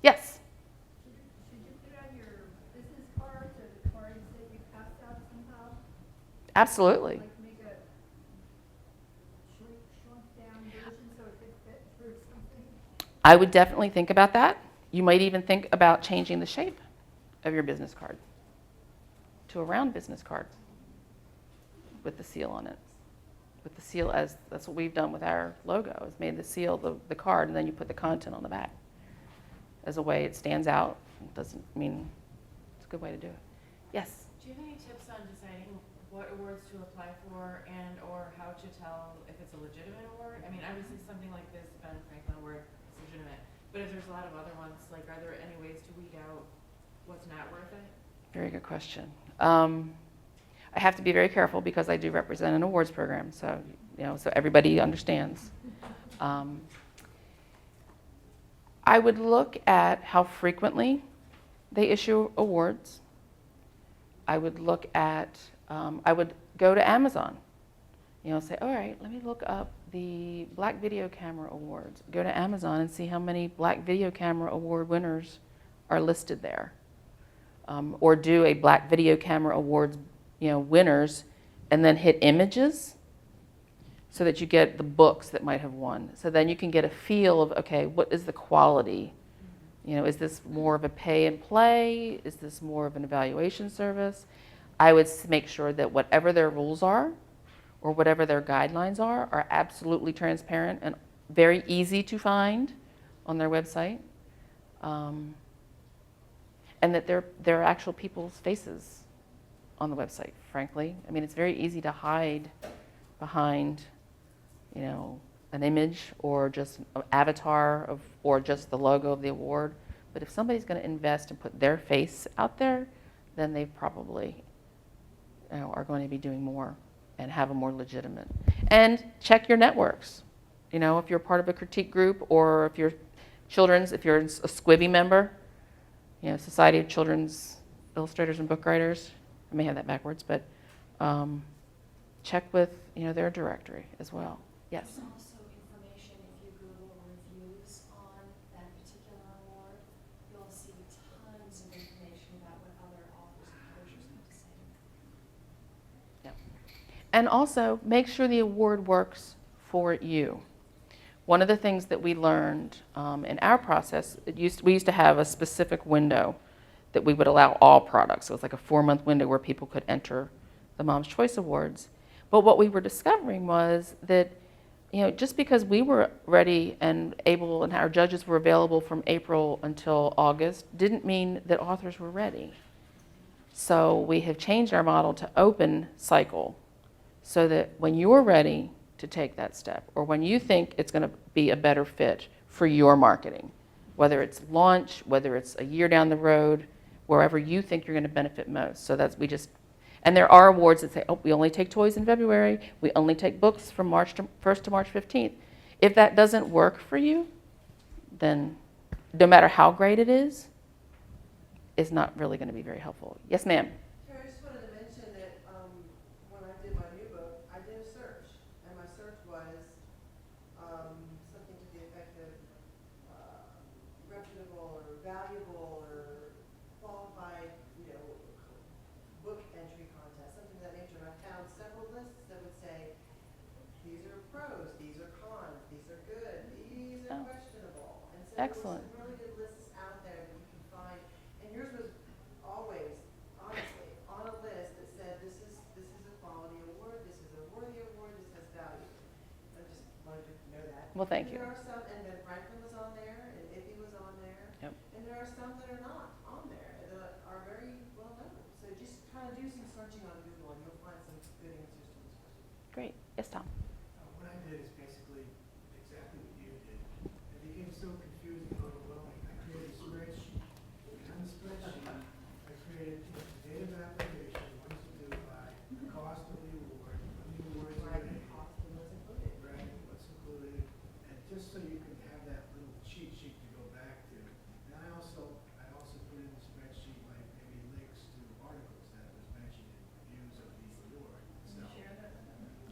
Yes? Should you put on your business cards or the cards that you passed out somehow? Absolutely. Like make a shrunk down version so it could fit through something? I would definitely think about that. You might even think about changing the shape of your business card to a round business card with the seal on it. With the seal, that's what we've done with our logo, is made the seal the card, and then you put the content on the back. As a way it stands out. It doesn't mean, it's a good way to do it. Yes? Do you have any tips on deciding what awards to apply for and or how to tell if it's a legitimate award? I mean, obviously something like this, Ben Franklin Award, is legitimate. But if there's a lot of other ones, like are there any ways to weed out what's not worth it? Very good question. I have to be very careful because I do represent an awards program, so so everybody understands. I would look at how frequently they issue awards. I would look at, I would go to Amazon Say, all right, let me look up the Black Video Camera Awards. Go to Amazon and see how many Black Video Camera Award winners are listed there. Or do a Black Video Camera Awards, winners, and then hit images so that you get the books that might have won. So then you can get a feel of, okay, what is the quality? Is this more of a pay and play? Is this more of an evaluation service? I would make sure that whatever their rules are or whatever their guidelines are absolutely transparent and very easy to find on their website. And that there are actual people's faces on the website, frankly. I mean, it's very easy to hide behind, an image or just an avatar or just the logo of the award. But if somebody's going to invest and put their face out there, then they probably are going to be doing more and have a more legitimate. And check your networks. If you're part of a critique group or if you're a SQIBI member, Society of Children's Illustrators and Book Writers. I may have that backwards, but check with their directory as well. Yes. There's also information if you Google reviews on that particular award, you'll see tons of information about what other authors and publishers have to say. Yep. And also make sure the award works for you. One of the things that we learned in our process, we used to have a specific window that we would allow all products. So it was like a 4-month window where people could enter the Mom's Choice Awards. But what we were discovering was that, just because we were ready and able and our judges were available from April until August didn't mean that authors were ready. So we have changed our model to open cycle so that when you're ready to take that step, or when you think it's going to be a better fit for your marketing, whether it's launch, whether it's a year down the road, wherever you think you're going to benefit most. So and there are awards that say, oh, we only take toys in February, we only take books from March 1st to March 15th. If that doesn't work for you, then no matter how great it is, it's not really going to be very helpful. Yes, ma'am. Terry, I just wanted to mention that when I did my new book, I did a search, and my search was something to the effect of reputable or valuable or qualified, book entry contest, something of that nature. And I found several lists that would say, these are pros, these are cons, these are good, these are questionable. And so Excellent. there were some really good lists out there that you can find. And yours was always, honestly, on a list that said, this is a quality award, this is a worthy award, this has value. I just wanted to know that. Well, thank And you. there are some, and then Franklin was on there, and IBPA was on there. Yep. And there are some that are not on there that are very well known. So just kind of do some searching on Google and you'll find some good answers to this question. Great. Yes, Tom. What I did is basically exactly what you did. It became so confusing and overwhelming. I created a spreadsheet. And on the spreadsheet, I created date of application, when to do by, cost of the award, when the awards are Right, made, cost and what's included. right, what's included, and just so you can have that little cheat sheet to go back to. And I also put in the spreadsheet like maybe links to articles that was mentioned in reviews of the award. So,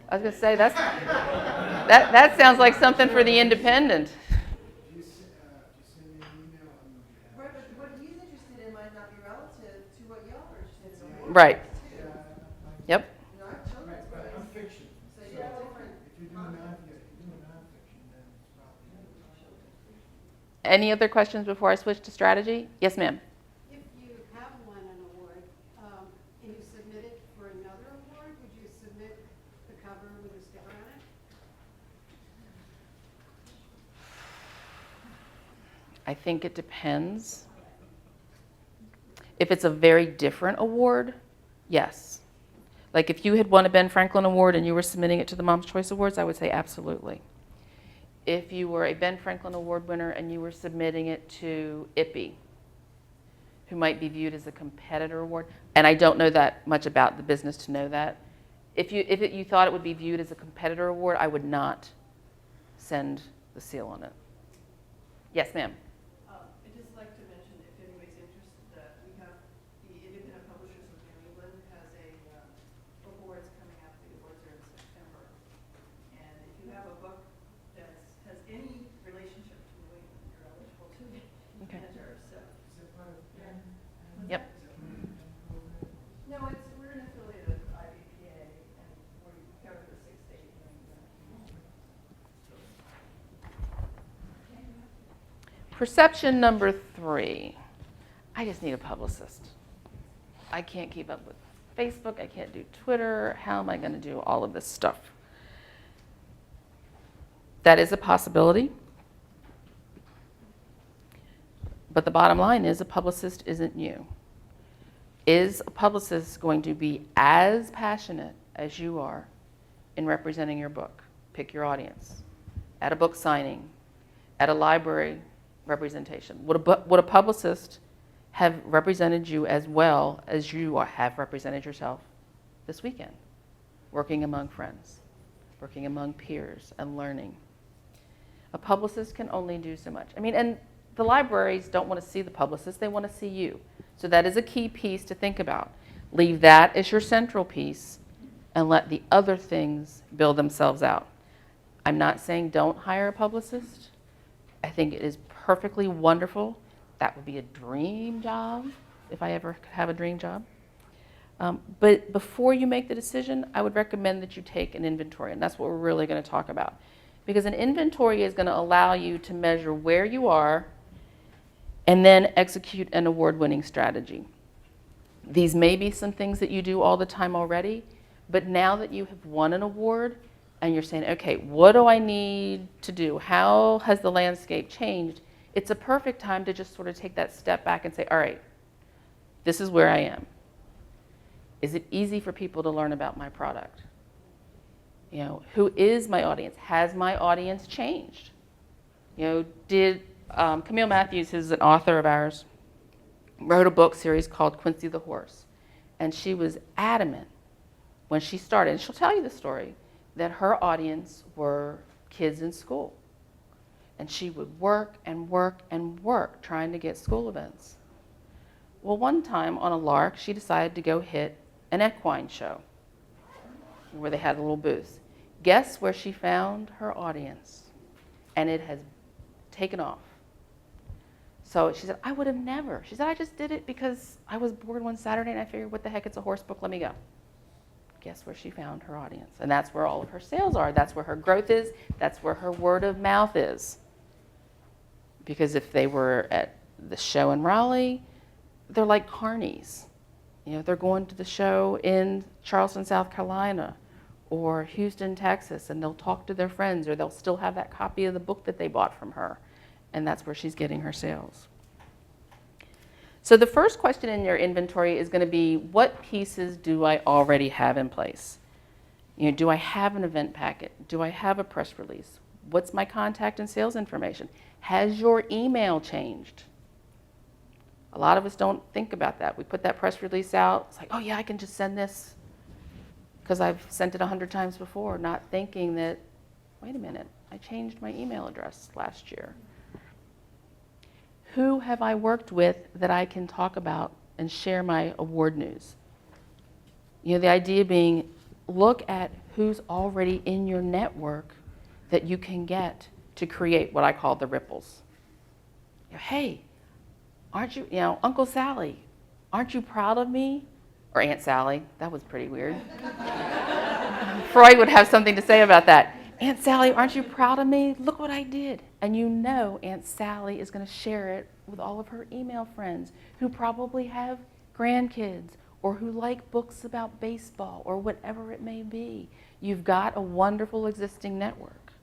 I was going to say, that sounds like something for the Independent. if you send me an email, I'm going to have. Right, but what he's interested in might not be relative to what y'all are interested in. Right. Yeah, Yep. I have children's Right, but I'm books. fiction. So you have different. If you're doing nonfiction, then it's probably. Any other questions before I switch to strategy? Yes, ma'am. If you have won an award, and you submit it for another award, would you submit the cover with a sticker on it? I think it depends. If it's a very different award, yes. Like if you had won a Ben Franklin Award and you were submitting it to the Mom's Choice Awards, I would say absolutely. If you were a Ben Franklin Award winner and you were submitting it to IBPA, who might be viewed as a competitor award, and I don't know that much about the business to know that. If you thought it would be viewed as a competitor award, I would not send the seal on it. Yes, ma'am. I'd just like to mention, if anybody's interested, that we have the Independent Publishers of New England has a awards coming up. The awards are in September. Perception number 3. I just need a publicist. I can't keep up with Facebook. I can't do Twitter. How am I going to do all of this stuff? That is a possibility. But the bottom line is a publicist isn't you. Is a publicist going to be as passionate as you are in representing your book? Pick your audience. At a book signing, at a library representation. Would a publicist have represented you as well as you have represented yourself this weekend? Working among friends, working among peers, and learning. A publicist can only do so much. I mean, and the libraries don't want to see the publicist, they want to see you. So that is a key piece to think about. Leave that as your central piece and let the other things build themselves out. I'm not saying don't hire a publicist. I think it is perfectly wonderful. That would be a dream job if I ever could have a dream job. But before you make the decision, I would recommend that you take an inventory, and that's what we're really going to talk about. Because an inventory is going to allow you to measure where you are and then execute an award-winning strategy. These may be some things that you do all the time already, but now that you have won an award and you're saying, okay, what do I need to do? How has the landscape changed? It's a perfect time to just sort of take that step back and say, all right, this is where I am. Is it easy for people to learn about my product? You know, who is my audience? Has my audience changed? You know, did Camille Matthews, who's an author of ours, wrote a book series called Quincy the Horse. And she was adamant when she started, and she'll tell you the story, that her audience were kids in school. And she would work and work and work trying to get school events. Well, one time on a lark, she decided to go hit an equine show where they had a little booth. Guess where she found her audience? And it has taken off. So she said, I would have never. She said, I just did it because I was bored one Saturday and I figured, what the heck, it's a horse book, let me go. Guess where she found her audience? And that's where all of her sales are. That's where her growth is. That's where her word of mouth is. Because if they were at the show in Raleigh, they're like carnies. You know, they're going to the show in Charleston, South Carolina, or Houston, Texas, and they'll talk to their friends, or they'll still have that copy of the book that they bought from her. And that's where she's getting her sales. So the first question in your inventory is going to be, what pieces do I already have in place? You know, do I have an event packet? Do I have a press release? What's my contact and sales information? Has your email changed? A lot of us don't think about that. We put that press release out. It's like, oh yeah, I can just send this because I've sent it 100 times before, not thinking that, wait a minute, I changed my email address last year. Who have I worked with that I can talk about and share my award news? You know, the idea being, look at who's already in your network that you can get to create what I call the ripples. You know, hey, aren't you, Uncle Sally, aren't you proud of me? Or Aunt Sally, that was pretty weird. Freud would have something to say about that. Aunt Sally, aren't you proud of me? Look what I did. And you know Aunt Sally is going to share it with all of her email friends who probably have grandkids or who like books about baseball or whatever it may be. You've got a wonderful existing network.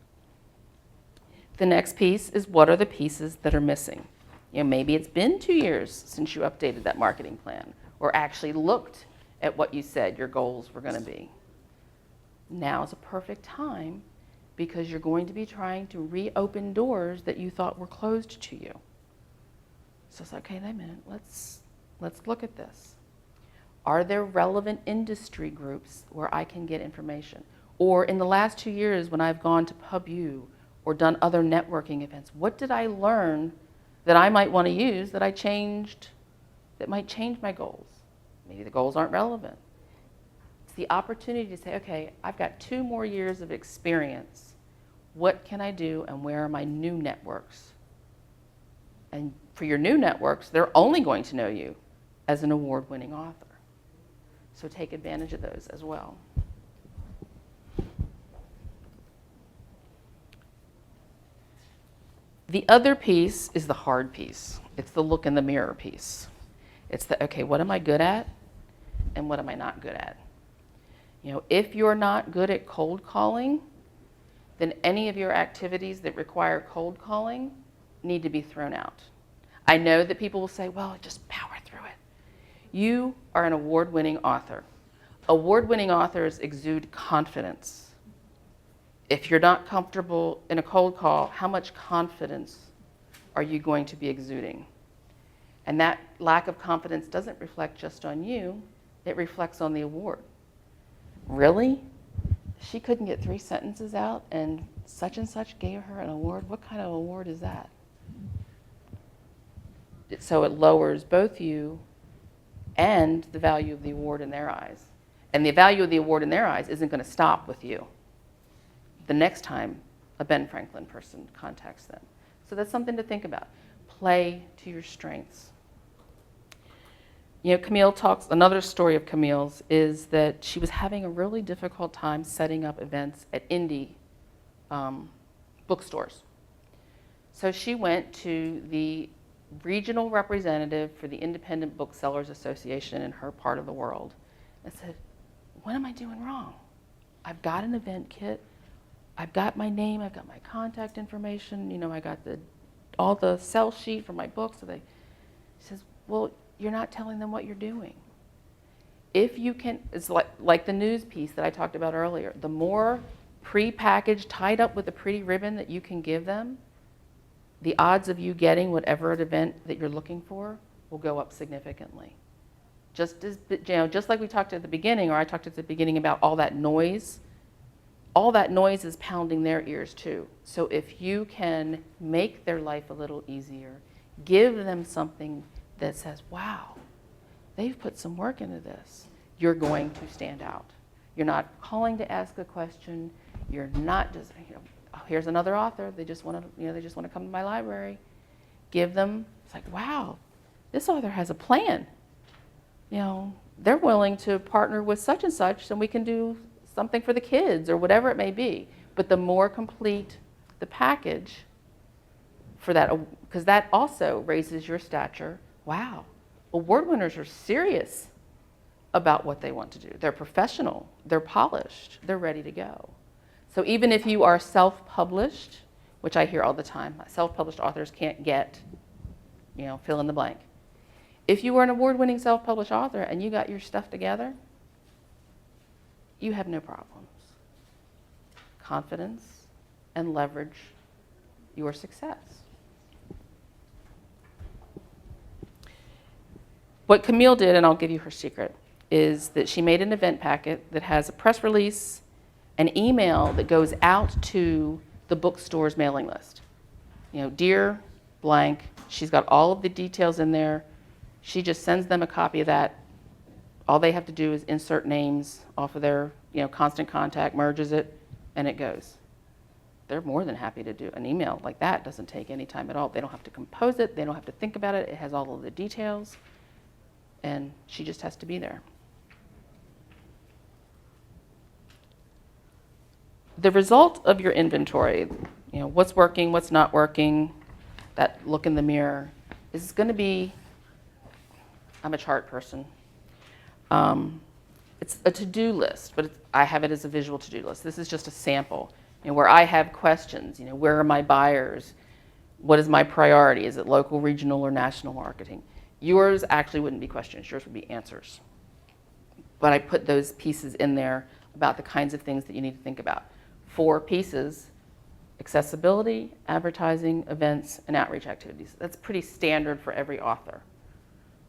The next piece is, what are the pieces that are missing? You know, maybe it's been 2 years since you updated that marketing plan or actually looked at what you said your goals were going to be. Now is a perfect time because you're going to be trying to reopen doors that you thought were closed to you. So it's like, okay, wait a minute, let's look at this. Are there relevant industry groups where I can get information? Or in the last 2 years when I've gone to PubU or done other networking events, what did I learn that I might want to use that I changed, that might change my goals? Maybe the goals aren't relevant. It's the opportunity to say, okay, I've got 2 more years of experience. What can I do and where are my new networks? And for your new networks, they're only going to know you as an award-winning author. So take advantage of those as well. The other piece is the hard piece. It's the look in the mirror piece. It's the, okay, what am I good at and what am I not good at? You know, if you're not good at cold calling, then any of your activities that require cold calling need to be thrown out. I know that people will say, well, just power through it. You are an award-winning author. Award-winning authors exude confidence. If you're not comfortable in a cold call, how much confidence are you going to be exuding? And that lack of confidence doesn't reflect just on you, it reflects on the award. Really? She couldn't get 3 sentences out and such gave her an award? What kind of award is that? So it lowers both you and the value of the award in their eyes. And the value of the award in their eyes isn't going to stop with you the next time a Ben Franklin person contacts them. So that's something to think about. Play to your strengths. You know, Camille talks, another story of Camille's is that she was having a really difficult time setting up events at indie bookstores. So she went to the regional representative for the Independent Booksellers Association in her part of the world and said, what am I doing wrong? I've got an event kit. I've got my name, I've got my contact information, you know, I got all the sell sheet for my book. So she says, well, you're not telling them what you're doing. If you can, it's like the news piece that I talked about earlier, the more pre-packaged, tied up with a pretty ribbon that you can give them, the odds of you getting whatever event that you're looking for will go up significantly. Just as, you know, just like we talked at the beginning, or I talked at the beginning about all that noise is pounding their ears too. So if you can make their life a little easier, give them something that says, wow, they've put some work into this, you're going to stand out. You're not calling to ask a question. You're not just, you know, oh, here's another author. They just want to, you know, they just want to come to my library. Give them, it's like, wow, this author has a plan. You know, they're willing to partner with such and such, and we can do something for the kids or whatever it may be. But the more complete the package for that, because that also raises your stature. Wow, award winners are serious about what they want to do. They're professional, they're polished, they're ready to go. So even if you are self-published, which I hear all the time, self-published authors can't get, you know, fill in the blank. If you were an award-winning self-published author and you got your stuff together, you have no problems. Confidence and leverage your success. What Camille did, and I'll give you her secret, is that she made an event packet that has a press release, an email that goes out to the bookstore's mailing list. You know, dear blank, she's got all of the details in there. She just sends them a copy of that. All they have to do is insert names off of their, you know, constant contact, merges it, and it goes. They're more than happy to do an email like that. It doesn't take any time at all. They don't have to compose it. They don't have to think about it. It has all of the details. And she just has to be there. The result of your inventory, you know, what's working, what's not working, that look in the mirror, is going to be, I'm a chart person. It's a to-do list, but I have it as a visual to-do list. This is just a sample, you know, where I have questions. You know, where are my buyers? What is my priority? Is it local, regional, or national marketing? Yours actually wouldn't be questions. Yours would be answers. But I put those pieces in there about the kinds of things that you need to think about. 4 pieces: accessibility, advertising, events, and outreach activities. That's pretty standard for every author.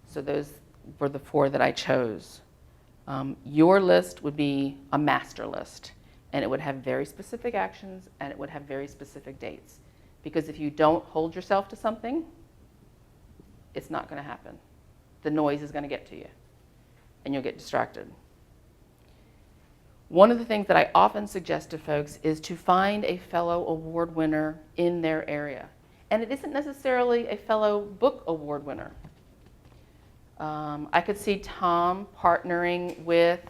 So those were the 4 that I chose. Your list would be a master list, and it would have very specific actions, and it would have very specific dates. Because if you don't hold yourself to something, it's not going to happen. The noise is going to get to you, and you'll get distracted. One of the things that I often suggest to folks is to find a fellow award winner in their area. And it isn't necessarily a fellow book award winner. I could see Tom partnering with,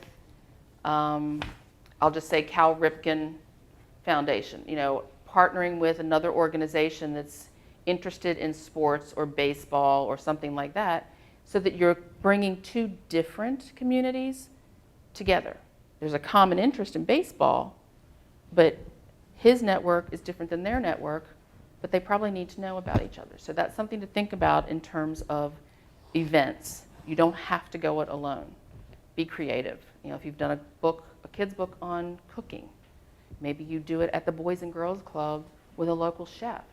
I'll just say Cal Ripken Foundation, you know, partnering with another organization that's interested in sports or baseball or something like that, so that you're bringing two different communities together. There's a common interest in baseball, but his network is different than their network, but they probably need to know about each other. So that's something to think about in terms of events. You don't have to go it alone. Be creative. You know, if you've done a kid's book on cooking, maybe you do it at the Boys and Girls Club with a local chef.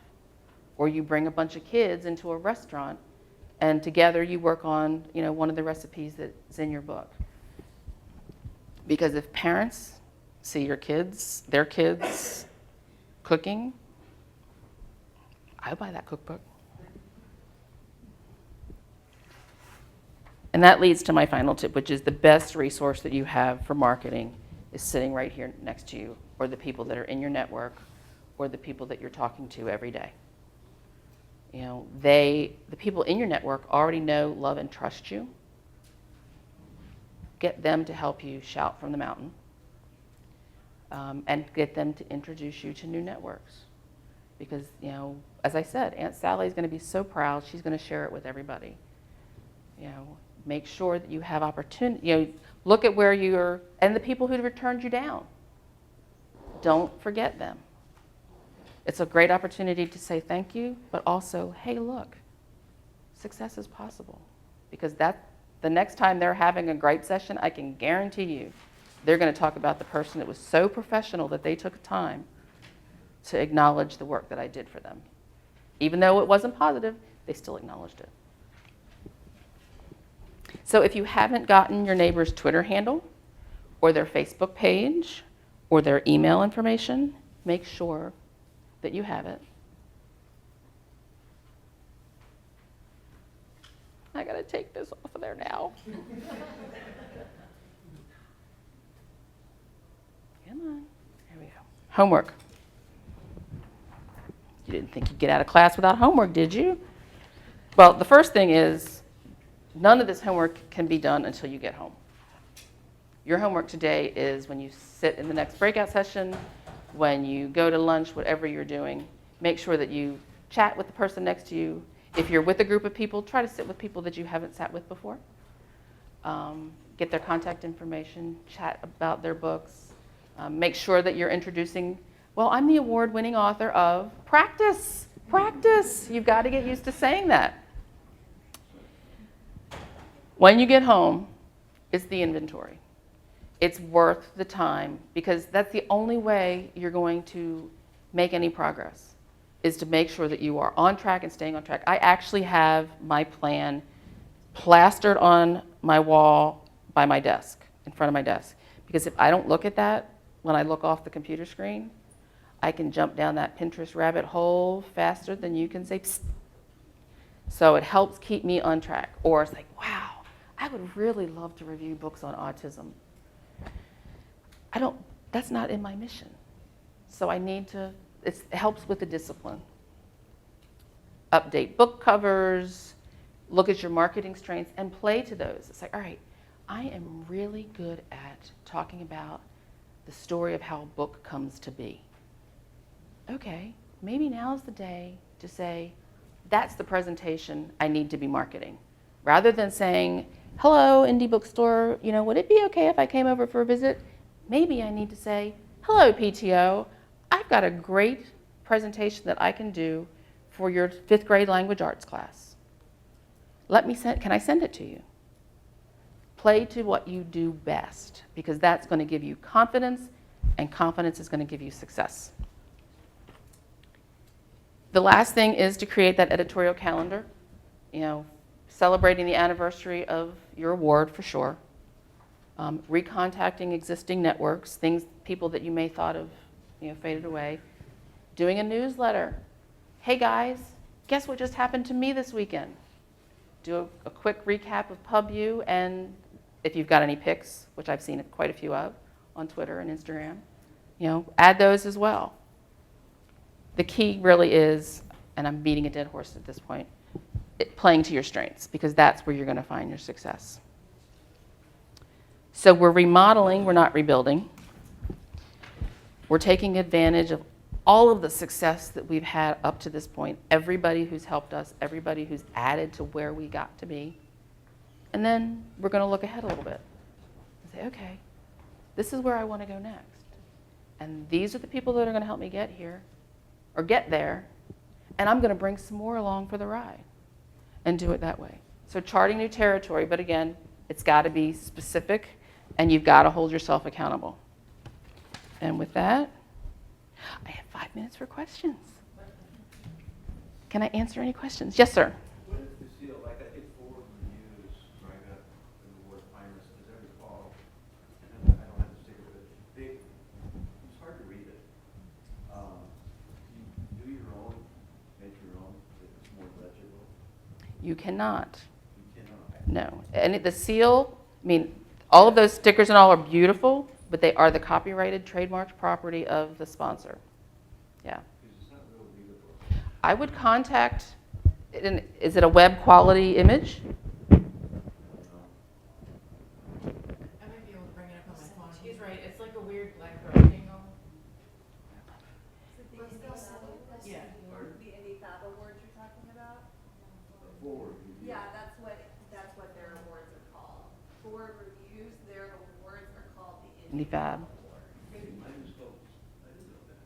Or you bring a bunch of kids into a restaurant and together you work on, you know, one of the recipes that's in your book. Because if parents see their kids cooking, I'll buy that cookbook. And that leads to my final tip, which is the best resource that you have for marketing is sitting right here next to you, or the people that are in your network, or the people that you're talking to every day. You know, the people in your network already know, love, and trust you. Get them to help you shout from the mountain, and get them to introduce you to new networks. Because, you know, as I said, Aunt Sally is going to be so proud, she's going to share it with everybody. You know, make sure that you have opportunity, you know, look at where you're, and the people who returned you down. Don't forget them. It's a great opportunity to say thank you, but also, hey, look, success is possible. Because the next time they're having a gripe session, I can guarantee you, they're going to talk about the person that was so professional that they took time to acknowledge the work that I did for them. Even though it wasn't positive, they still acknowledged it. So if you haven't gotten your neighbor's Twitter handle, or their Facebook page, or their email information, make sure that you have it. I gotta take this off of there now. Come on, here we go. Homework. You didn't think you'd get out of class without homework, did you? Well, the first thing is, none of this homework can be done until you get home. Your homework today is when you sit in the next breakout session, when you go to lunch, whatever you're doing, make sure that you chat with the person next to you. If you're with a group of people, try to sit with people that you haven't sat with before. Get their contact information, chat about their books. Make sure that you're introducing, well, I'm the award-winning author of practice. You've got to get used to saying that. When you get home, it's the inventory. It's worth the time, because that's the only way you're going to make any progress, is to make sure that you are on track and staying on track. I actually have my plan plastered on my wall by my desk, in front of my desk. Because if I don't look at that when I look off the computer screen, I can jump down that Pinterest rabbit hole faster than you can say, psst. So it helps keep me on track. Or it's like, wow, I would really love to review books on autism. That's not in my mission. So I need to, it helps with the discipline. Update book covers, look at your marketing strengths, and play to those. It's like, all right, I am really good at talking about the story of how a book comes to be. Okay, maybe now's the day to say, that's the presentation I need to be marketing. Rather than saying, hello, indie bookstore, you know, would it be okay if I came over for a visit? Maybe I need to say, hello, PTO, I've got a great presentation that I can do for your 5th grade language arts class. Can I send it to you? Play to what you do best, because that's going to give you confidence, and confidence is going to give you success. The last thing is to create that editorial calendar, you know, celebrating the anniversary of your award for sure. Recontacting existing networks, people that you may thought of, you know, faded away. Doing a newsletter. Hey guys, guess what just happened to me this weekend? Do a quick recap of PubU, and if you've got any pics, which I've seen quite a few of on Twitter and Instagram, you know, add those as well. The key really is, and I'm beating a dead horse at this point, playing to your strengths, because that's where you're going to find your success. So we're remodeling, we're not rebuilding. We're taking advantage of all of the success that we've had up to this point, everybody who's helped us, everybody who's added to where we got to be. And then we're going to look ahead a little bit and say, okay, this is where I want to go next. And these are the people that are going to help me get here or get there. And I'm going to bring some more along for the ride and do it that way. So charting new territory, but again, it's got to be specific and you've got to hold yourself accountable. And with that, I have 5 minutes for questions. Can I answer any questions? Yes, sir. What is the seal, like I think forward reviews, where I got the award finalist, as I recall, and I don't have the sticker, but it's hard to read it. You do your own, make your own, so it's more legible. You cannot. You cannot. No. And the seal, I mean, all of those stickers and all are beautiful, but they are the copyrighted trademarked property of the sponsor. Yeah. Because it's not real readable. I would contact, is it a web quality image? I might be able to bring it up on my phone. He's right, it's like a weird black rectangle. Is it the Yeah. The Indie Fab Awards you're talking about? Forward review. Yeah, that's what their awards are called. Forward reviews, their awards are called the Indie Fab. Award. Mine was called, I didn't know that.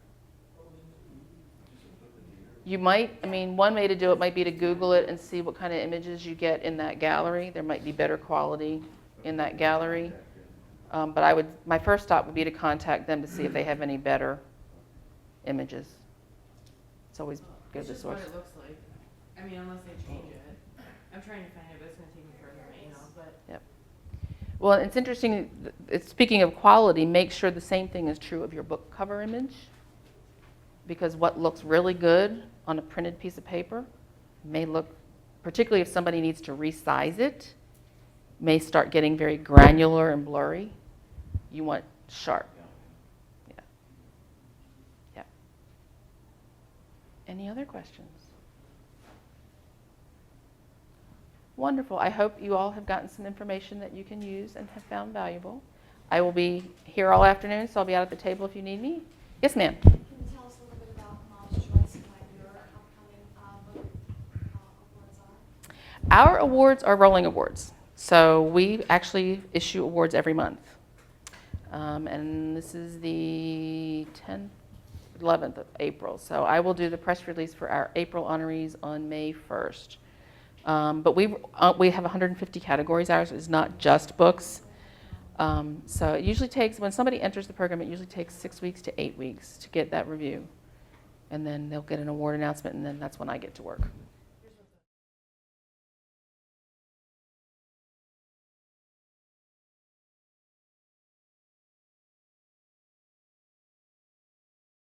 Just put the year. You might, I mean, one way to do it might be to Google it and see what kind of images you get in that gallery. There might be better quality in that gallery. But my first stop would be to contact them to see if they have any better images. It's always good It's to just what source. it looks like. I mean, unless they change it. I'm trying to find it, but it's gonna take me forever right now, but. Yep. Well, it's interesting, speaking of quality, make sure the same thing is true of your book cover image. Because what looks really good on a printed piece of paper may look, particularly if somebody needs to resize it, may start getting very granular and blurry. You want sharp. Yeah. Yeah. Any other questions? Wonderful. I hope you all have gotten some information that you can use and have found valuable. I will be here all afternoon, so I'll be out at the table if you need me. Yes, ma'am. Can you tell us a little bit about Mom's Choice and what your upcoming book awards are? Our awards are rolling awards. So we actually issue awards every month. And this is the 10th, 11th of April. So I will do the press release for our April honorees on May 1st. But we have 150 categories. Ours is not just books. So it usually takes, when somebody enters the program, it usually takes 6 weeks to 8 weeks to get that review. And then they'll get an award announcement, and then that's when I get to work.